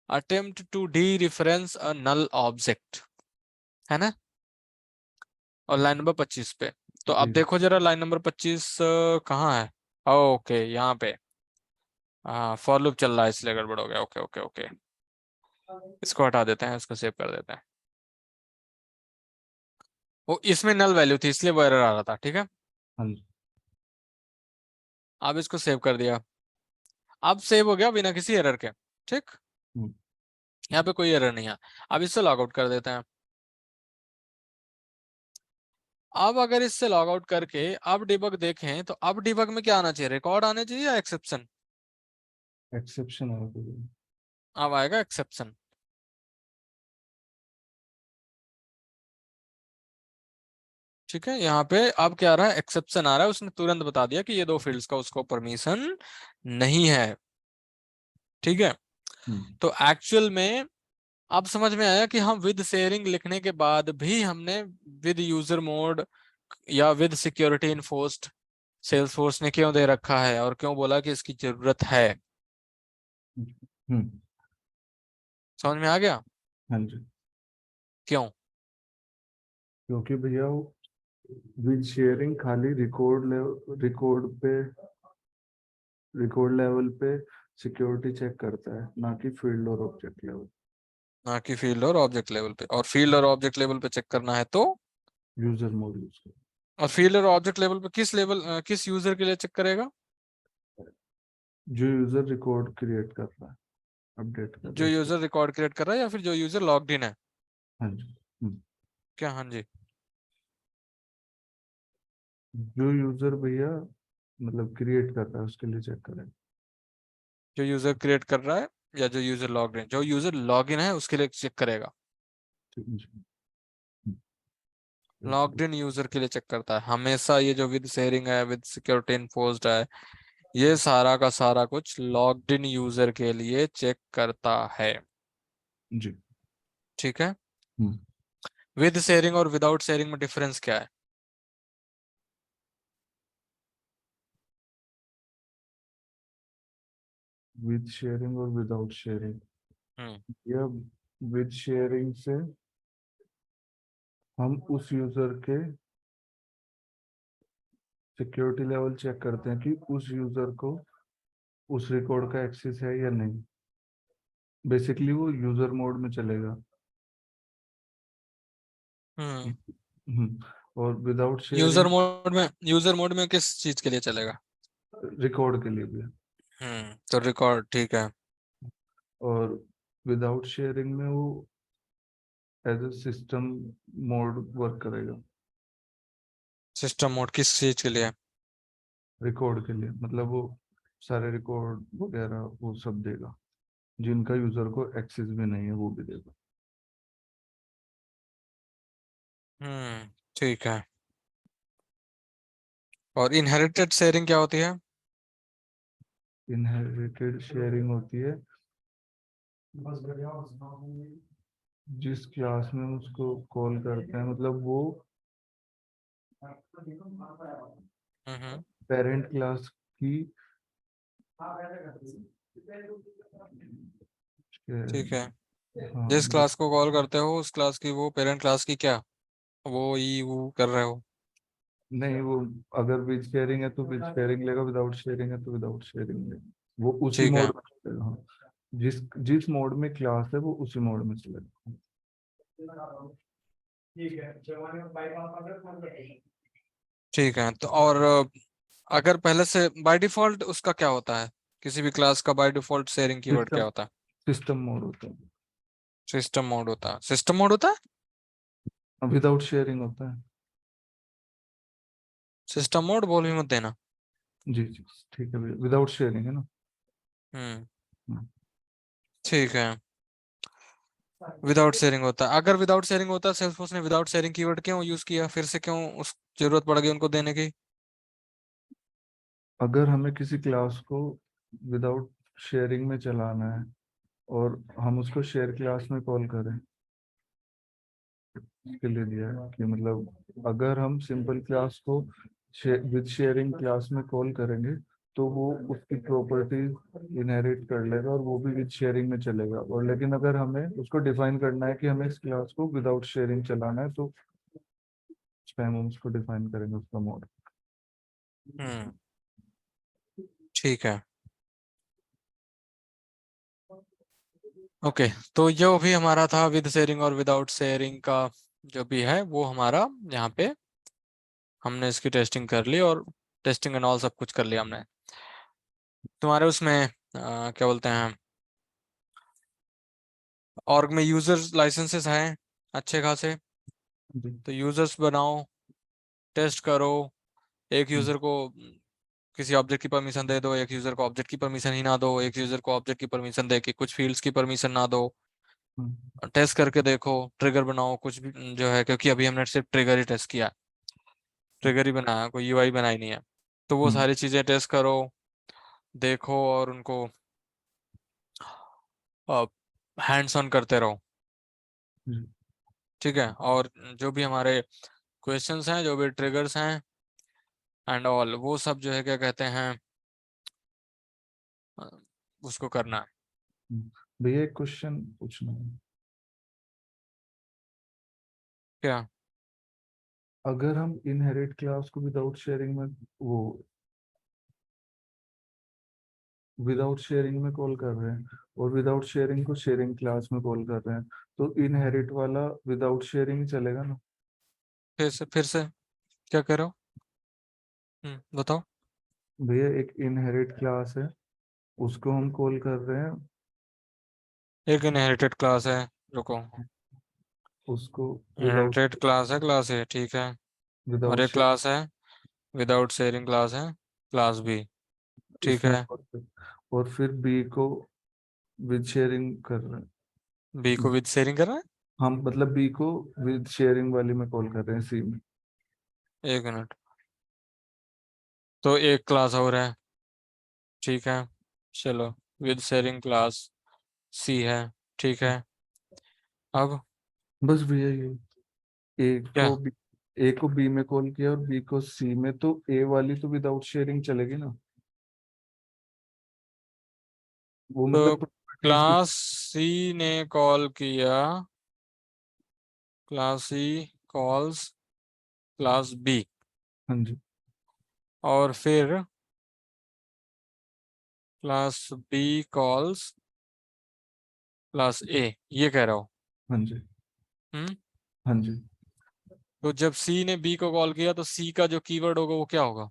attempt to dereference a null object, है ना, और लाइन नंबर 25 पे। तो अब जी देखो जरा लाइन नंबर 25 कहाँ है, ओके यहाँ पे, हाँ फॉर लूप चल रहा है इसलिए गड़बड़ हो गया। ओके ओके ओके, इसको हटा देते हैं, इसको सेव कर देते हैं। वो इसमें नल वैल्यू थी इसलिए वो एरर आ रहा था। ठीक है, हाँ जी अब इसको सेव कर दिया, अब सेव हो गया बिना किसी एरर के। ठीक, हम्म, यहाँ पे कोई एरर नहीं है। अब इससे लॉग आउट कर देते हैं। अब अगर इससे लॉग आउट करके अब डिबग देखें, तो अब डिबग में क्या आना चाहिए, रिकॉर्ड आने चाहिए या एक्सेप्शन। एक्सेप्शन है कोई अब आएगा एक्सेप्शन। ठीक है, यहाँ पे अब क्या आ रहा है, एक्सेप्शन आ रहा है, उसने तुरंत बता दिया कि ये 2 फील्ड्स का उसको परमिशन नहीं है। ठीक है, हम्म, तो एक्चुअल में अब समझ में आया कि हम विद शेयरिंग लिखने के बाद भी हमने विद यूजर मोड या विद सिक्योरिटी इन्फोर्स्ड सेल्सफोर्स ने क्यों दे रखा है, और क्यों बोला कि इसकी जरूरत है। हम्म, समझ में आ गया, हाँ जी क्यों। क्योंकि भैया वो विद शेयरिंग खाली रिकॉर्ड लेवल पे सिक्योरिटी चेक करता है, ना कि फील्ड और ऑब्जेक्ट लेवल। ना कि फील्ड और ऑब्जेक्ट लेवल पे, और फील्ड और ऑब्जेक्ट लेवल पे चेक करना है तो, यूजर मोड यूज कर और फील्ड और ऑब्जेक्ट लेवल पे किस लेवल किस यूजर के लिए चेक करेगा, जो यूजर रिकॉर्ड क्रिएट कर रहा है, अपडेट कर रहा जो है उसको। यूजर रिकॉर्ड क्रिएट कर रहा है या फिर जो यूजर लॉग्ड इन है। हाँ जी क्या, हाँ जी, जो यूजर भैया मतलब क्रिएट कर रहा है उसके लिए चेक करें। जो यूजर क्रिएट कर रहा है या जो यूजर लॉग्ड इन, जो यूजर लॉग इन है उसके लिए चेक करेगा, ठीक है जी, लॉग्ड इन यूजर के लिए चेक करता है हमेशा। ये जो विद शेयरिंग है, विद सिक्योरिटी इन्फोर्स्ड है, ये सारा का सारा कुछ लॉग्ड इन यूजर के लिए चेक करता है। जी। ठीक है। हम्म। विद शेयरिंग और विदाउट शेयरिंग में डिफरेंस क्या है? विद शेयरिंग और विदाउट शेयरिंग, हम्म। या विद शेयरिंग से हम उस यूजर के सिक्योरिटी लेवल चेक करते हैं कि उस यूजर को उस रिकॉर्ड का एक्सेस है या नहीं। बेसिकली वो यूजर मोड में चलेगा। हम्म। और विदाउट शेयरिंग यूजर मोड में किस चीज के लिए चलेगा? रिकॉर्ड के लिए भी है। तो रिकॉर्ड, ठीक है। और विदाउट शेयरिंग में वो as a system mode work करेगा। सिस्टम मोड किस चीज के लिए? रिकॉर्ड के लिए, मतलब वो सारे रिकॉर्ड वगैरह वो सब देगा, जिनका यूजर को एक्सेस भी नहीं है वो भी देगा। ठीक है। और इनहेरिटेड शेयरिंग क्या होती है? इनहेरिटेड शेयरिंग होती है जिस क्लास में हम उसको कॉल करते हैं, मतलब वो हम्म। पेरेंट क्लास की ठीक है। हाँ जिस मतलब, क्लास को कॉल करते हो उस क्लास की वो पेरेंट क्लास की क्या, वो ई वो कर रहे हो? नहीं वो अगर विद शेयरिंग है तो विद शेयरिंग लेगा, विदाउट शेयरिंग है तो विदाउट शेयरिंग लेगा। वो उसी ठीक है। मोड में चलेगा। हाँ, जिस जिस मोड में क्लास है वो उसी मोड में चलेगा। ठीक है। तो और अगर पहले से बाय डिफॉल्ट उसका क्या होता है? किसी भी क्लास का बाय डिफॉल्ट शेयरिंग कीवर्ड क्या सिस्टम होता है? सिस्टम मोड होता है। सिस्टम मोड होता है। सिस्टम मोड होता है। विदाउट शेयरिंग होता है। सिस्टम मोड बोल भी मत देना। जी जी, ठीक है भैया, विदाउट शेयरिंग है ना। हम्म। हम्म। ठीक है। विदाउट शेयरिंग होता है। अगर विदाउट शेयरिंग होता है, सेल्सफोर्स ने विदाउट शेयरिंग कीवर्ड क्यों यूज किया, फिर से क्यों उस जरूरत पड़ गई उनको देने की? अगर हमें किसी क्लास को विदाउट शेयरिंग में चलाना है और हम उसको शेयर क्लास में कॉल करें, इसके लिए दिया है कि मतलब अगर हम सिंपल क्लास को विद शेयरिंग क्लास में कॉल करेंगे तो वो उसकी प्रॉपर्टीज इनहेरिट कर लेगा और वो भी विद शेयरिंग में चलेगा। और लेकिन अगर हमें उसको डिफाइन करना है कि हमें इस क्लास को विदाउट शेयरिंग चलाना है तो उस टाइम हम उसको डिफाइन करेंगे उसका मोड। हम्म। ठीक है। ओके। तो जो भी हमारा था विद शेयरिंग और विदाउट शेयरिंग का जो भी है वो हमारा यहाँ पे हमने इसकी टेस्टिंग कर ली, और टेस्टिंग एंड ऑल सब कुछ कर लिया हमने। तुम्हारे उसमें क्या बोलते हैं, ऑर्ग में यूजर्स लाइसेंसेस हैं अच्छे खासे। जी। तो यूजर्स बनाओ, टेस्ट करो। एक हम्म। यूजर को किसी ऑब्जेक्ट की परमिशन दे दो, एक यूजर को ऑब्जेक्ट की परमिशन ही ना दो, एक यूजर को ऑब्जेक्ट की परमिशन दे के कुछ फील्ड्स की परमिशन ना दो। हम्म। टेस्ट करके देखो, ट्रिगर बनाओ कुछ भी जो है, क्योंकि अभी हमने सिर्फ ट्रिगर ही टेस्ट किया, ट्रिगर ही बनाया, कोई यूआई बनाई नहीं है। तो वो हम्म। सारी चीजें टेस्ट करो, देखो, और उनको हैंड्स ऑन करते रहो। जी। ठीक है। और जो भी हमारे क्वेश्चंस हैं, जो भी ट्रिगर्स हैं एंड ऑल, वो सब जो है क्या कहते हैं, अ, उसको करना है। भैया एक क्वेश्चन पूछना है। क्या? अगर हम इनहेरिट क्लास को विदाउट शेयरिंग में वो विदाउट शेयरिंग में कॉल कर रहे हैं और विदाउट शेयरिंग को शेयरिंग क्लास में कॉल कर रहे हैं, तो इनहेरिट वाला विदाउट शेयरिंग ही चलेगा ना। फिर से क्या कह रहे हो? बताओ। भैया एक इनहेरिट क्लास है, उसको हम कॉल कर रहे हैं, एक इनहेरिटेड क्लास है, रुको। उसको विदाउट इनहेरिटेड क्लास है, ठीक है। और विदाउट एक शेयर क्लास है विदाउट शेयरिंग क्लास है, क्लास बी, ठीक उसमें है। और फिर बी को विद शेयरिंग कर रहे बी को हैं। विद शेयरिंग कर रहा है। हम मतलब बी को विद शेयरिंग वाली में कॉल कर रहे हैं, सी में। एक मिनट। तो एक क्लास और है, ठीक है, चलो विद शेयरिंग क्लास सी है, ठीक है। अब बस भैया ये ए क्या? को बी, ए को बी में कॉल किया और बी को सी में, तो ए वाली तो विदाउट शेयरिंग चलेगी ना, वो तो मतलब प्रॉपर्टीज की। क्लास सी ने कॉल किया, class C calls class B, हाँ जी। और फिर class B calls class A, ये कह रहा हो? हाँ जी। हम्म। हाँ जी। तो जब सी ने बी को कॉल किया तो सी का जो कीवर्ड होगा वो क्या होगा?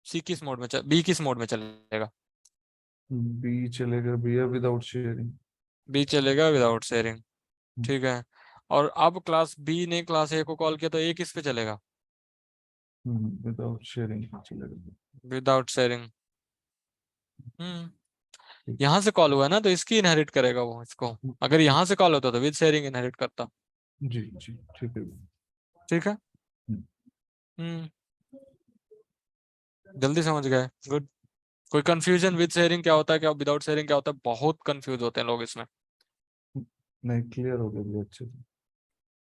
सी किस मोड में बी किस मोड में चलेगा? बी चलेगा भैया विदाउट शेयरिंग। बी चलेगा विदाउट शेयरिंग, ठीक है। और अब क्लास बी ने क्लास ए को कॉल किया तो ए किस पे चलेगा? विदाउट शेयरिंग चलेगा। Without sharing. हम्म। ठीक। यहाँ से कॉल हुआ है ना, तो इसकी इनहेरिट करेगा वो इसको। अगर यहाँ से कॉल होता तो विद शेयरिंग इनहेरिट करता। जी जी ठीक है। ठीक है। हम्म, हम्म। जल्दी समझ गए, गुड। कोई कंफ्यूजन विद शेयरिंग क्या होता है, क्या विदाउट शेयरिंग क्या होता है? बहुत कंफ्यूज होते हैं लोग इसमें। नहीं क्लियर हो गया भैया अच्छे से।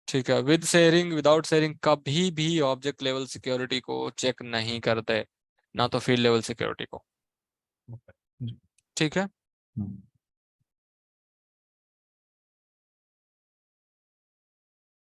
ठीक है, विद शेयरिंग विदाउट शेयरिंग कभी भी ऑब्जेक्ट लेवल सिक्योरिटी को चेक नहीं करते, ना तो फील्ड लेवल सिक्योरिटी को। जी। ठीक है। हम्म।